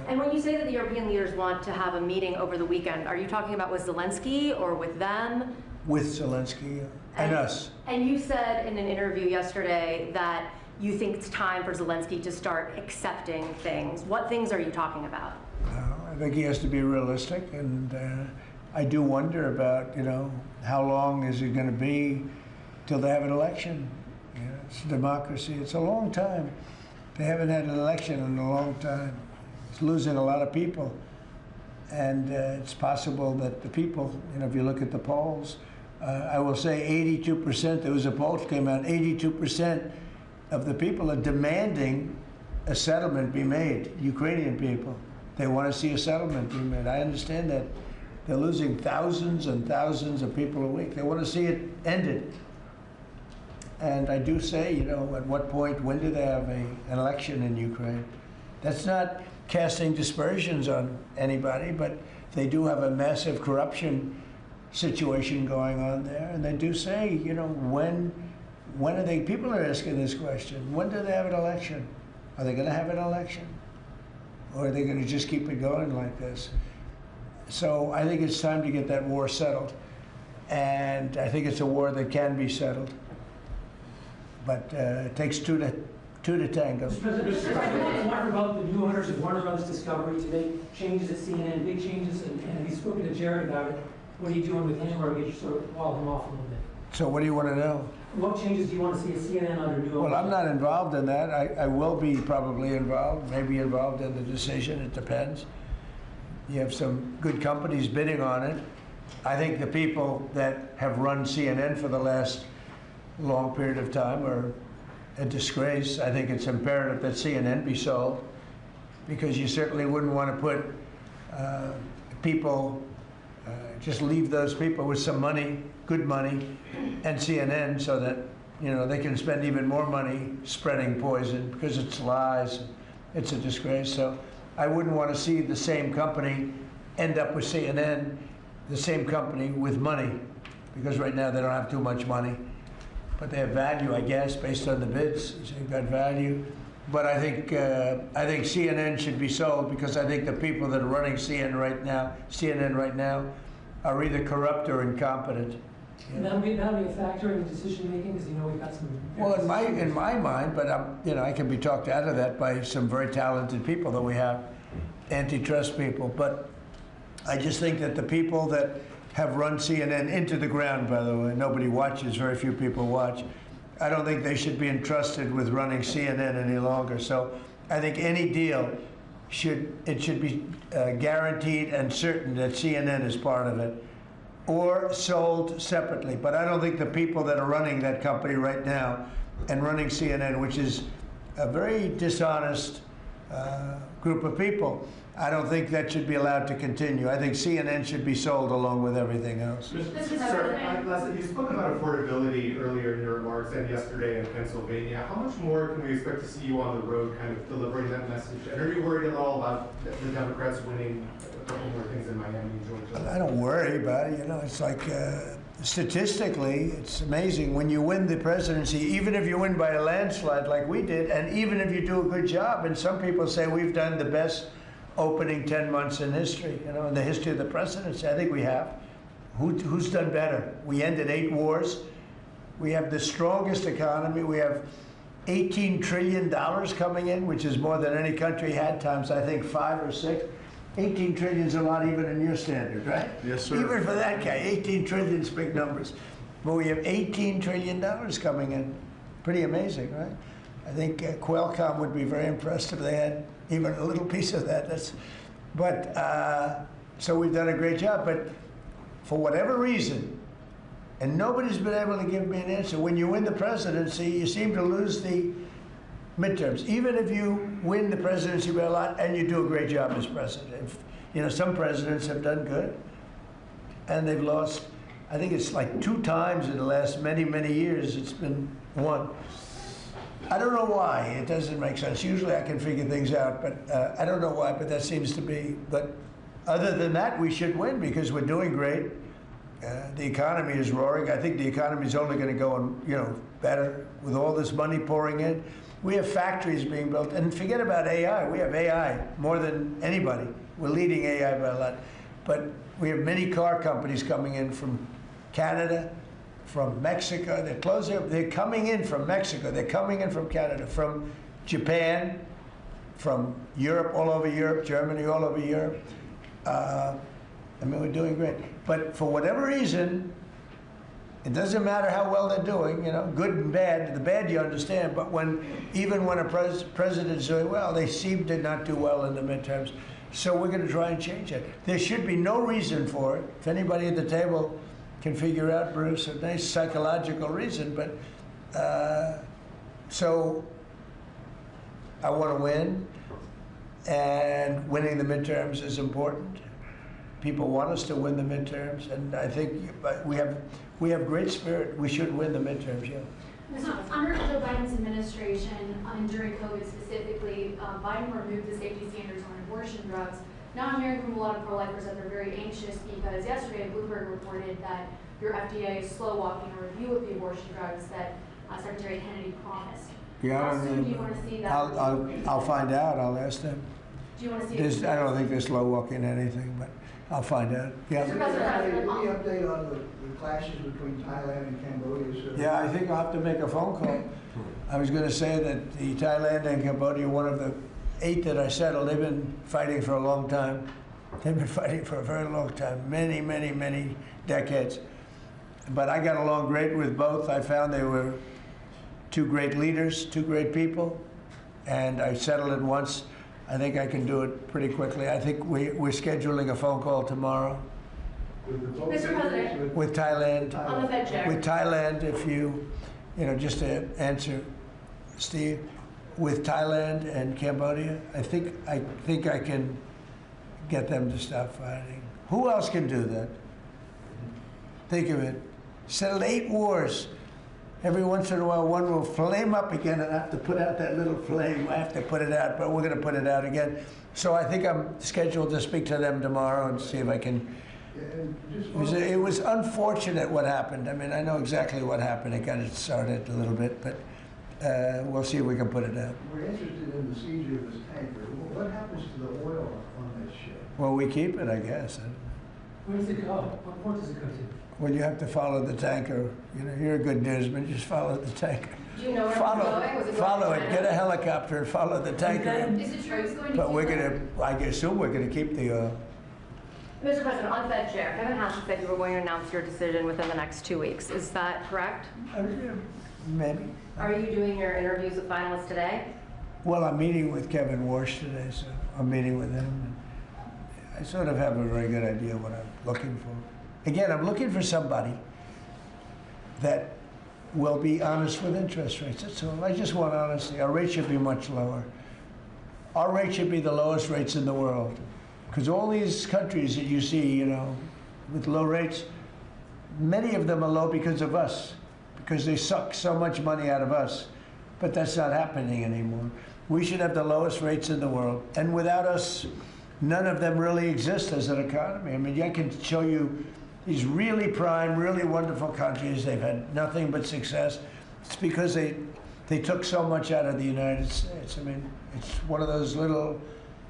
And when you say that the European leaders want to have a meeting over the weekend, are you talking about with Zelensky or with them?
With Zelensky and us.
And you said in an interview yesterday that you think it's time for Zelensky to start accepting things. What things are you talking about?
I think he has to be realistic, and I do wonder about, you know, how long is it going to be till they have an election? You know, it's democracy. It's a long time. They haven't had an election in a long time. It's losing a lot of people. And it's possible that the people, if you look at the polls, I will say 82%, there was a poll that came out, 82% of the people are demanding a settlement be made, Ukrainian people. They want to see a settlement be made. I understand that. They're losing thousands and thousands of people a week. They want to see it ended. And I do say, at what point, when do they have an election in Ukraine? That's not casting dispersions on anybody, but they do have a massive corruption situation going on there. And they do say, when are they, people are asking this question, when do they have an election? Are they going to have an election? Or are they going to just keep it going like this? So I think it's time to get that war settled. And I think it's a war that can be settled. But it takes two to tango.
Mr. President, Warner about the new owners of Warner Brothers Discovery to make changes at CNN, big changes, and have you spoken to Jared about it? What are you doing with him, or get you sort of wall him off a little bit?
So what do you want to know?
What changes do you want to see at CNN under new owners?
Well, I'm not involved in that. I will be probably involved, maybe involved in the decision. It depends. You have some good companies bidding on it. I think the people that have run CNN for the last long period of time are a disgrace. I think it's imperative that CNN be sold, because you certainly wouldn't want to put people, just leave those people with some money, good money, and CNN, so that they can spend even more money spreading poison, because it's lies. It's a disgrace. So I wouldn't want to see the same company end up with CNN, the same company with money, because right now they don't have too much money. But they have value, I guess, based on the bids. They've got value. But I think CNN should be sold, because I think the people that are running CNN right now are either corrupt or incompetent.
And that'll be a factor in the decision making, because we've got some.
Well, in my mind, but I can be talked out of that by some very talented people that we have, antitrust people. But I just think that the people that have run CNN into the ground, by the way, nobody watches, very few people watch. I don't think they should be entrusted with running CNN any longer. So I think any deal should be guaranteed and certain that CNN is part of it, or sold separately. But I don't think the people that are running that company right now and running CNN, which is a very dishonest group of people, I don't think that should be allowed to continue. I think CNN should be sold along with everything else.
Sir, Leslie, you spoke about affordability earlier in your remarks and yesterday in Pennsylvania. How much more can we expect to see you on the road kind of delivering that message? And are you worried at all about the Democrats winning a couple more things in Miami and Georgia?
I don't worry about it. It's like statistically, it's amazing. When you win the presidency, even if you win by a landslide like we did, and even if you do a good job, and some people say we've done the best opening 10 months in history, in the history of the presidency. I think we have. Who's done better? We ended 8 wars. We have the strongest economy. We have $18 trillion coming in, which is more than any country had, times I think 5 or 6. 18 trillion is a lot even in your standard, right?
Yes, sir.
Even for that guy, 18 trillion is big numbers. But we have $18 trillion coming in. Pretty amazing, right? I think Qualcomm would be very impressed if they had even a little piece of that. So we've done a great job. But for whatever reason, and nobody's been able to give me an answer, when you win the presidency, you seem to lose the midterms. Even if you win the presidency by a lot and you do a great job as president. Some presidents have done good, and they've lost. I think it's like 2 times in the last many, many years it's been won. I don't know why. It doesn't make sense. Usually I can figure things out, but I don't know why, but that seems to be. But other than that, we should win, because we're doing great. The economy is roaring. I think the economy is only going to go better with all this money pouring in. We have factories being built. And forget about AI. We have AI more than anybody. We're leading AI by a lot. But we have many car companies coming in from Canada, from Mexico. They're coming in from Mexico. They're coming in from Canada, from Japan, from Europe, all over Europe, Germany, all over Europe. We're doing great. But for whatever reason, It doesn't matter how well they're doing, you know, good and bad. The bad you understand, but even when a president's doing well, they seem to not do well in the midterms. So we're going to try and change it. There should be no reason for it. If anybody at the table can figure out, Bruce, a nice psychological reason, but so I want to win, and winning the midterms is important. People want us to win the midterms, and I think we have great spirit. We should win the midterms, yeah.
Under Joe Biden's administration, and during COVID specifically, Biden removed the safety standards on abortion drugs. Now I'm hearing from a lot of pro-lifers that they're very anxious because yesterday Bloomberg reported that your FDA is slow walking a review of the abortion drugs that Secretary Kennedy promised.
Yeah,
How soon do you want to see that?
I'll find out. I'll ask them.
Do you want to see it?
I don't think they're slow walking anything, but I'll find out. Yeah.
Any update on the clashes between Thailand and Cambodia? Sir?
Yeah, I think I'll have to make a phone call. I was going to say that the Thailand and Cambodia, one of the 8 that I settled, they've been fighting for a long time. They've been fighting for a very long time, many, many, many decades. But I got along great with both. I found they were 2 great leaders, 2 great people, and I settled it once. I think I can do it pretty quickly. I think we're scheduling a phone call tomorrow.
Mr. President.
With Thailand.
On the Fed chair.
With Thailand, if you know, just to answer, Steve, with Thailand and Cambodia, I think I can get them to stop fighting. Who else can do that? Think of it. Settled 8 wars. Every once in a while, one will flame up again, and I have to put out that little flame. I have to put it out, but we're going to put it out again. So I think I'm scheduled to speak to them tomorrow and see if I can. It was unfortunate what happened. I mean, I know exactly what happened. It got it started a little bit, but we'll see if we can put it out.
We're interested in the seizure of this tanker. What happens to the oil on this ship?
Well, we keep it, I guess.
Where does it go? What port does it go to?
Well, you have to follow the tanker. You know, you're a good newsman. Just follow the tanker.
Do you know where it's going?
Follow it. Get a helicopter and follow the tanker.
Is it true it's going to
But we're
Cuba?
going to, I assume we're going to keep the oil.
Mr. President, on Fed Chair, Kevin Hassett said you were going to announce your decision within the next 2 weeks. Is that correct?
Maybe.
Are you doing your interviews with finalists today?
Well, I'm meeting with Kevin Warsh today, so I'm meeting with him. I sort of have a very good idea what I'm looking for. Again, I'm looking for somebody that will be honest with interest rates. That's all. I just want honesty. Our rate should be much lower. Our rate should be the lowest rates in the world. Because all these countries that you see, you know, with low rates, many of them are low because of us, because they suck so much money out of us. But that's not happening anymore. We should have the lowest rates in the world. And without us, none of them really exist as an economy. I mean, I can show you these really prime, really wonderful countries. They've had nothing but success. It's because they took so much out of the United States. I mean, it's one of those little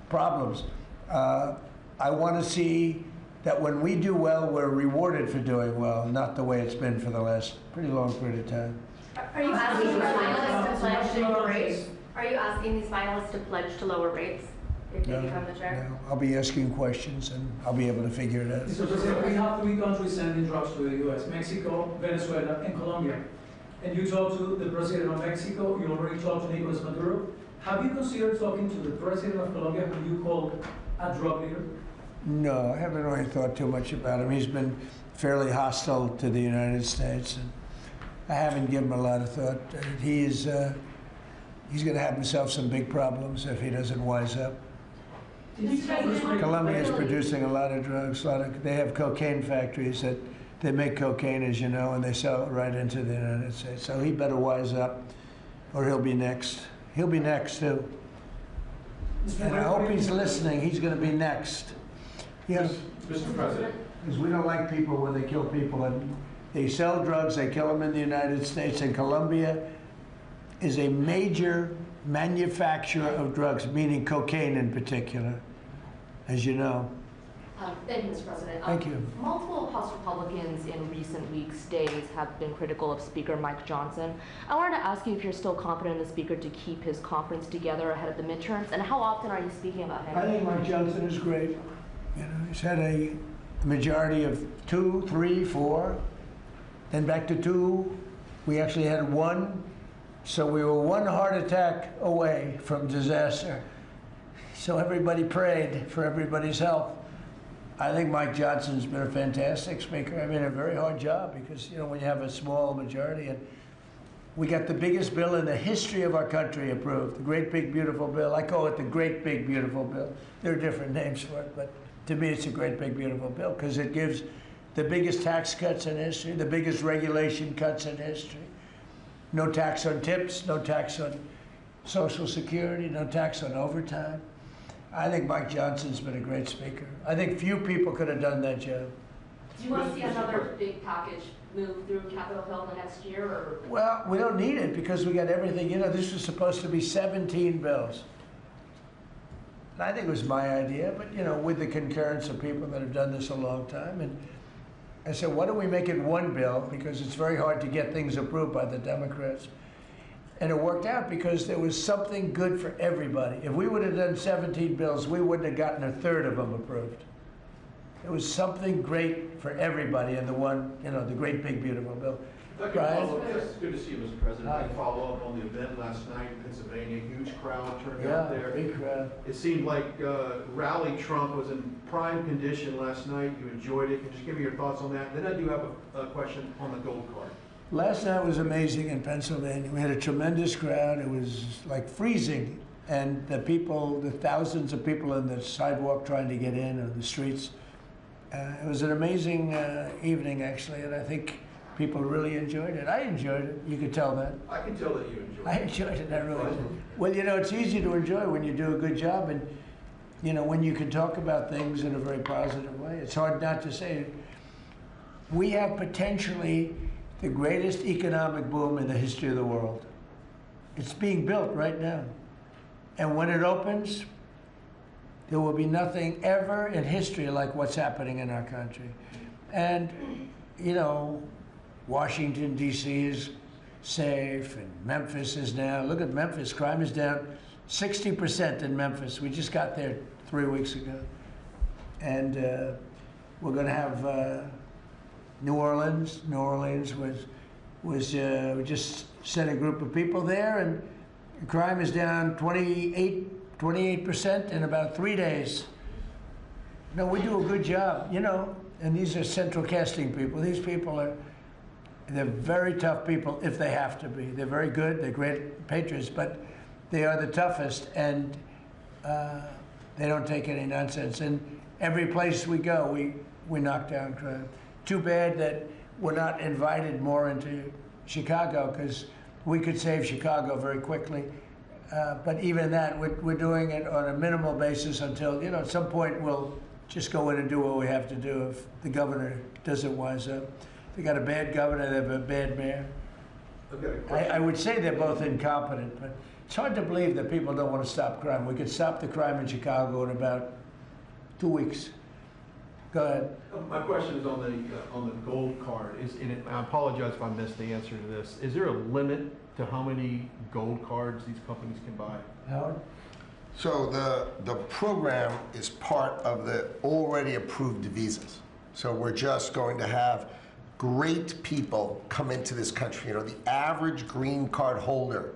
problems. I want to see that when we do well, we're rewarded for doing well, not the way it's been for the last pretty long period of time.
Are you asking these finalists to pledge to lower rates? Are you asking these finalists to pledge to lower rates if they become the chair?
No, I'll be asking questions and I'll be able to figure it out.
Mr. President, we have 3 countries sending drugs to the U.S., Mexico, Venezuela, and Colombia. And you talked to the president of Mexico, you already talked to Nicolas Maduro. Have you considered talking to the president of Colombia, who you called a drug leader?
No, I haven't really thought too much about him. He's been fairly hostile to the United States, and I haven't given him a lot of thought. He's going to have himself some big problems if he doesn't wise up. Colombia is producing a lot of drugs. They have cocaine factories that they make cocaine, as you know, and they sell it right into the United States. So he better wise up, or he'll be next. He'll be next too. And I hope he's listening. He's going to be next. Yes,
Mr. President.
Because we don't like people when they kill people, and they sell drugs. They kill them in the United States, and Colombia is a major manufacturer of drugs, meaning cocaine in particular, as you know.
Thank you, Mr. President.
Thank you.
Multiple House Republicans in recent weeks, days, have been critical of Speaker Mike Johnson. I wanted to ask you if you're still confident in the Speaker to keep his conference together ahead of the midterms, and how often are you speaking about him?
I think Mike Johnson is great. You know, he's had a majority of 2, 3, 4 then back to 2. We actually had 1. So we were 1 heart attack away from disaster. So everybody prayed for everybody's health. I think Mike Johnson's been a fantastic speaker. I mean, a very hard job because, you know, when you have a small majority, and we got the biggest bill in the history of our country approved, the Great Big Beautiful Bill. I call it the Great Big Beautiful Bill. There are different names for it, but to me it's a Great Big Beautiful Bill because it gives the biggest tax cuts in history, the biggest regulation cuts in history. No tax on tips, no tax on Social Security, no tax on overtime. I think Mike Johnson's been a great speaker. I think few people could have done that job.
Do you want to see another big package move through Capitol Hill the next year, or?
Well, we don't need it because we got everything. You know, this was supposed to be 17 bills. And I think it was my idea, but you know, with the concurrence of people that have done this a long time. And I said, why don't we make it 1 bill? Because it's very hard to get things approved by the Democrats. And it worked out because there was something good for everybody. If we would have done 17 bills, we wouldn't have gotten 1/3 of them approved. It was something great for everybody in the one, you know, the Great Big Beautiful Bill.
If I could
Brian?
follow up, yes, good to see you, Mr. President. I can follow up on the event last night in Pennsylvania. Huge crowd turned out there.
Big crowd.
It seemed like Rally Trump was in prime condition last night. You enjoyed it. Can you just give me your thoughts on that? Then I do have a question on the gold card.
Last night was amazing in Pennsylvania. We had a tremendous crowd. It was like freezing. And the people, the thousands of people on the sidewalk trying to get in, or the streets. It was an amazing evening, actually, and I think people really enjoyed it. I enjoyed it. You could tell that.
I can tell that you enjoyed it.
I enjoyed it. I really did. Well, you know, it's easy to enjoy when you do a good job, and you know, when you can talk about things in a very positive way. It's hard not to say it. We have potentially the greatest economic boom in the history of the world. It's being built right now. And when it opens, there will be nothing ever in history like what's happening in our country. And, you know, Washington, D.C. is safe, and Memphis is now. Look at Memphis. Crime is down 60% in Memphis. We just got there 3 weeks ago. And we're going to have New Orleans. New Orleans we just sent a group of people there, and crime is down 28% in about 3 days. No, we do a good job, you know, and these are central casting people. These people they're very tough people if they have to be. They're very good, they're great patriots, but they are the toughest, and they don't take any nonsense. And every place we go, we knock down crime. Too bad that we're not invited more into Chicago, because we could save Chicago very quickly. But even that, we're doing it on a minimal basis until, you know, at some point we'll just go in and do what we have to do if the governor doesn't wise up. They got a bad governor, they have a bad mayor. I would say they're both incompetent, but it's hard to believe that people don't want to stop crime. We could stop the crime in Chicago in about 2 weeks. Go ahead.
My question is on the gold card. I apologize if I missed the answer to this. Is there a limit to how many gold cards these companies can buy?
Howard?
So the program is part of the already approved visas. So we're just going to have great people come into this country. You know, the average green card holder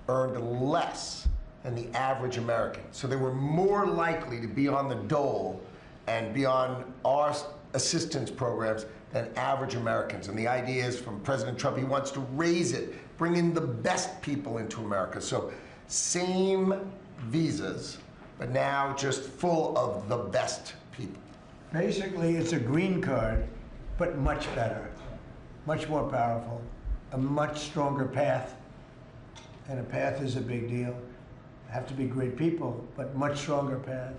earned less than the average American. So they were more likely to be on the dole and be on our assistance programs than average Americans. And the idea is from President Trump, he wants to raise it, bring in the best people into America. So same visas, but now just full of the best people.
Basically, it's a green card, but much better, much more powerful, a much stronger path. And a path is a big deal. Have to be great people, but much stronger path.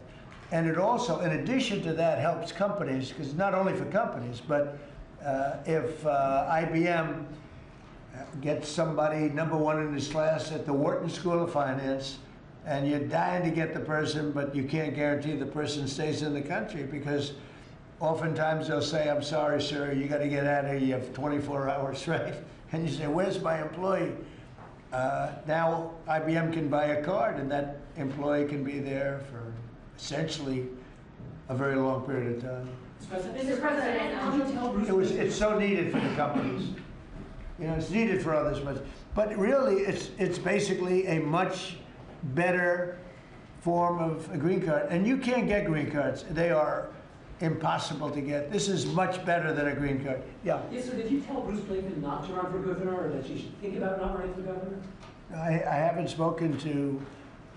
And it also, in addition to that, helps companies, because not only for companies, but if IBM gets somebody #1 in his class at the Wharton School of Finance, and you're dying to get the person, but you can't guarantee the person stays in the country, because oftentimes they'll say, I'm sorry, sir, you got to get out of here, you have 24 hours, right? And you say, where's my employee? Now IBM can buy a card, and that employee can be there for essentially a very long period of time.
Mr. President,
It's so needed for the companies. You know, it's needed for others, but really, it's basically a much better form of a green card. And you can't get green cards. They are impossible to get. This is much better than a green card. Yeah.
Yes, sir. Did you tell Bruce Blinken not to run for governor, or that she should think about not running for governor?
I haven't spoken to,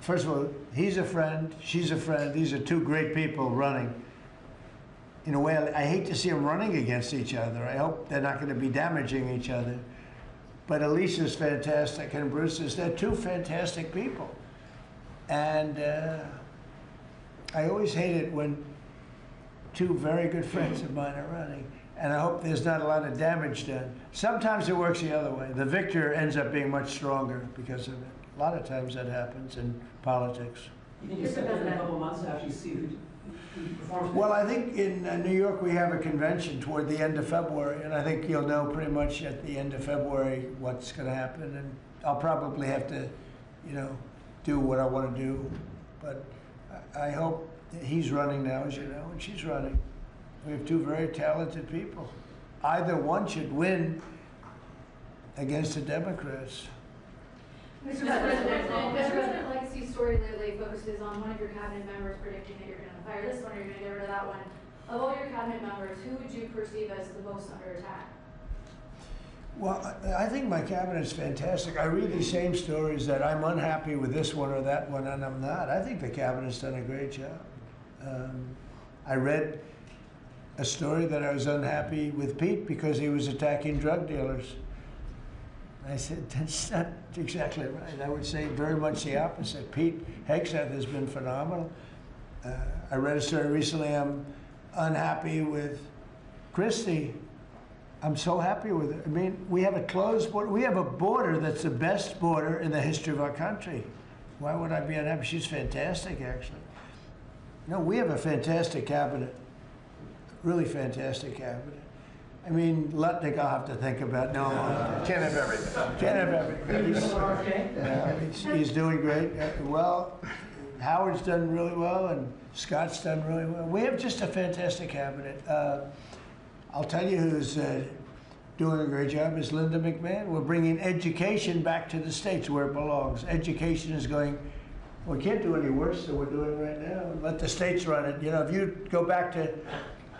first of all, he's a friend, she's a friend. These are two great people running. In a way, I hate to see them running against each other. I hope they're not going to be damaging each other. But Elisa's fantastic and Bruce is, they're two fantastic people. And I always hate it when two very good friends of mine are running. And I hope there's not a lot of damage done. Sometimes it works the other way. The victor ends up being much stronger because of it. A lot of times that happens in politics.
You think you'll step in a couple of months after you see who performs?
Well, I think in New York we have a convention toward the end of February, and I think you'll know pretty much at the end of February what's going to happen. And I'll probably have to, you know, do what I want to do. But I hope he's running now, as you know, and she's running. We have two very talented people. Either one should win against the Democrats.
Mr. President, legacy story lately focuses on one of your cabinet members predicting that you're going to fire this one or you're going to get rid of that one. Of all your cabinet members, who would you perceive as the most under attack?
Well, I think my cabinet is fantastic. I read these same stories that I'm unhappy with this one or that one, and I'm not. I think the cabinet's done a great job. I read a story that I was unhappy with Pete because he was attacking drug dealers. I said, that's not exactly right. I would say very much the opposite. Pete Hegseth has been phenomenal. I read a story recently, I'm unhappy with Christie. I'm so happy with it. I mean, we have a closed border. We have a border that's the best border in the history of our country. Why would I be unhappy? She's fantastic, actually. No, we have a fantastic cabinet. Really fantastic cabinet. I mean, Lutnick I'll have to think about. No,
Can't have everything.
Can't have everything. He's doing great. Well, Howard's done really well, and Scott's done really well. We have just a fantastic cabinet. I'll tell you who's doing a great job is Linda McMahon. We're bringing education back to the states where it belongs. Education is going, we can't do any worse than we're doing right now. Let the states run it. You know, if you go back to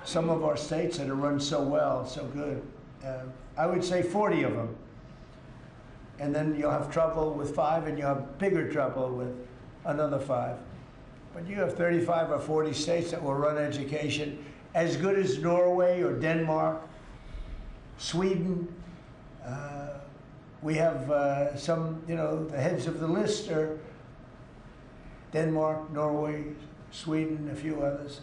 some of our states that are run so well, so good, I would say 40 of them. And then you'll have trouble with 5, and you'll have bigger trouble with another 5. But you have 35 or 40 states that will run education as good as Norway or Denmark, Sweden. We have some, you know, the heads of the list are Denmark, Norway, Sweden, a few others.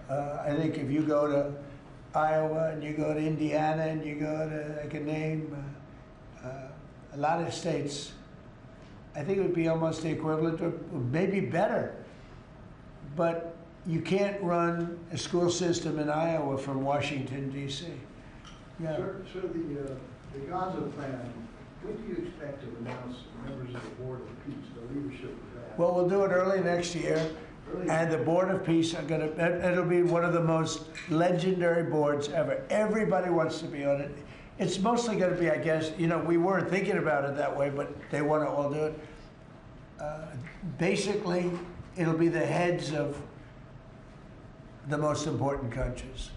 I think if you go to Iowa and you go to Indiana and you go to, I can name a lot of states, I think it would be almost the equivalent or maybe better. But you can't run a school system in Iowa from Washington, D.C. Yeah.
So the Gaza plan, when do you expect to announce members of the Board of Peace, the leadership of that?
Well, we'll do it early next year. And the Board of Peace are going to, it'll be one of the most legendary boards ever. Everybody wants to be on it. It's mostly going to be, I guess, you know, we weren't thinking about it that way, but they want to all do it. Basically, it'll be the heads of the most important countries.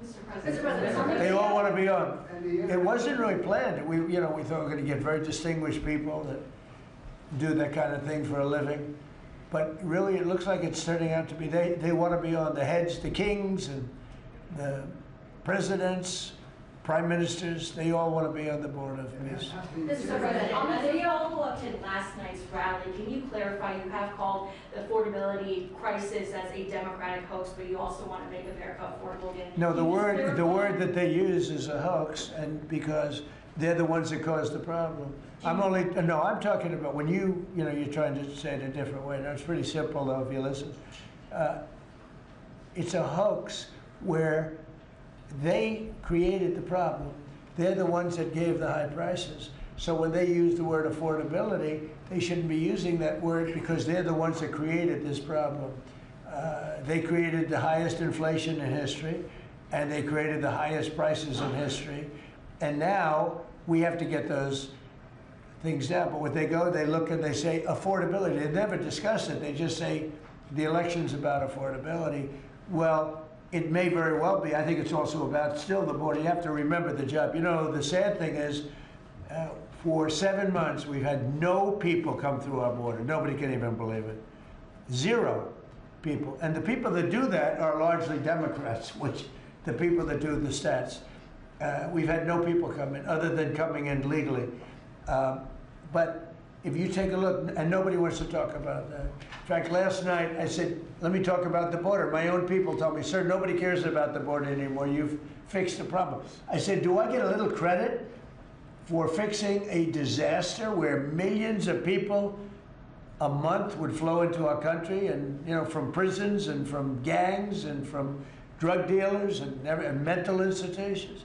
Mr. President.
They all want to be on. It wasn't really planned. We thought we were going to get very distinguished people that do that kind of thing for a living. But really, it looks like it's turning out to be, they want to be on the heads, the kings and the presidents, prime ministers, they all want to be on the Board of Peace.
Mr. President, on the video follow-up to last night's rally, can you clarify, you have called the affordability crisis as a Democratic hoax, but you also want to make America affordable again?
No, the word that they use is a hoax, and because they're the ones that caused the problem. I'm talking about when you're trying to say it a different way. Now, it's pretty simple, though, if you listen. It's a hoax where they created the problem. They're the ones that gave the high prices. So when they use the word affordability, they shouldn't be using that word because they're the ones that created this problem. They created the highest inflation in history, and they created the highest prices in history. And now we have to get those things down. But when they go, they look and they say affordability. They never discuss it. They just say the election's about affordability. Well, it may very well be. I think it's also about still the border. You have to remember the job. You know, the sad thing is, for 7 months, we've had no people come through our border. Nobody can even believe it. 0 people. And the people that do that are largely Democrats, which the people that do the stats. We've had no people come in, other than coming in legally. But if you take a look, and nobody wants to talk about that. In fact, last night I said, let me talk about the border. My own people told me, sir, nobody cares about the border anymore. You've fixed the problem. I said, do I get a little credit for fixing a disaster where millions of people a month would flow into our country, and you know, from prisons and from gangs and from drug dealers and mental institutions?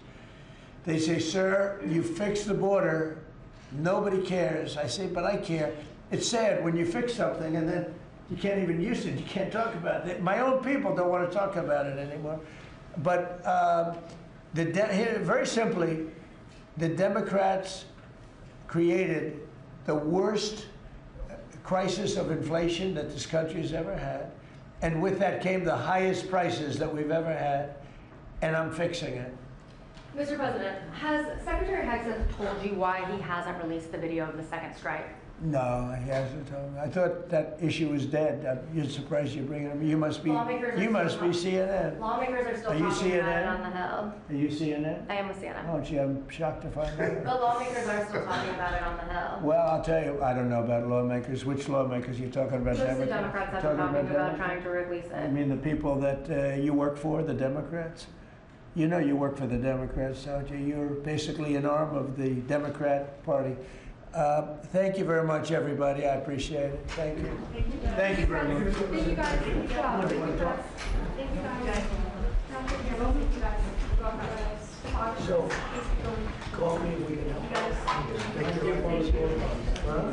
They say, sir, you fixed the border. Nobody cares. I say, but I care. It's sad when you fix something and then you can't even use it. You can't talk about it. My own people don't want to talk about it anymore. But here, very simply, the Democrats created the worst crisis of inflation that this country has ever had. And with that came the highest prices that we've ever had. And I'm fixing it.
Mr. President, has Secretary Hexon told you why he hasn't released the video of the second strike?
No, he hasn't told me. I thought that issue was dead. You're surprised you bring it up. You must be CNN.
Lawmakers are still
Are you
talking about it
CNN?
on the Hill.
Are you CNN?
I am with CNN.
Oh, gee, I'm shocked to find out.
But lawmakers are still talking about it on the Hill.
Well, I'll tell you, I don't know about lawmakers. Which lawmakers? You're talking about?
Just the Democrats have been talking about trying to release it.
I mean the people that you work for, the Democrats? You know you work for the Democrats, don't you? You're basically an arm of the Democrat Party. Thank you very much, everybody. I appreciate it. Thank you. Thank you very much.
Thank you guys. Thank you guys. Thank you guys.
So, call me if we can help.
Thank you.
Thank you.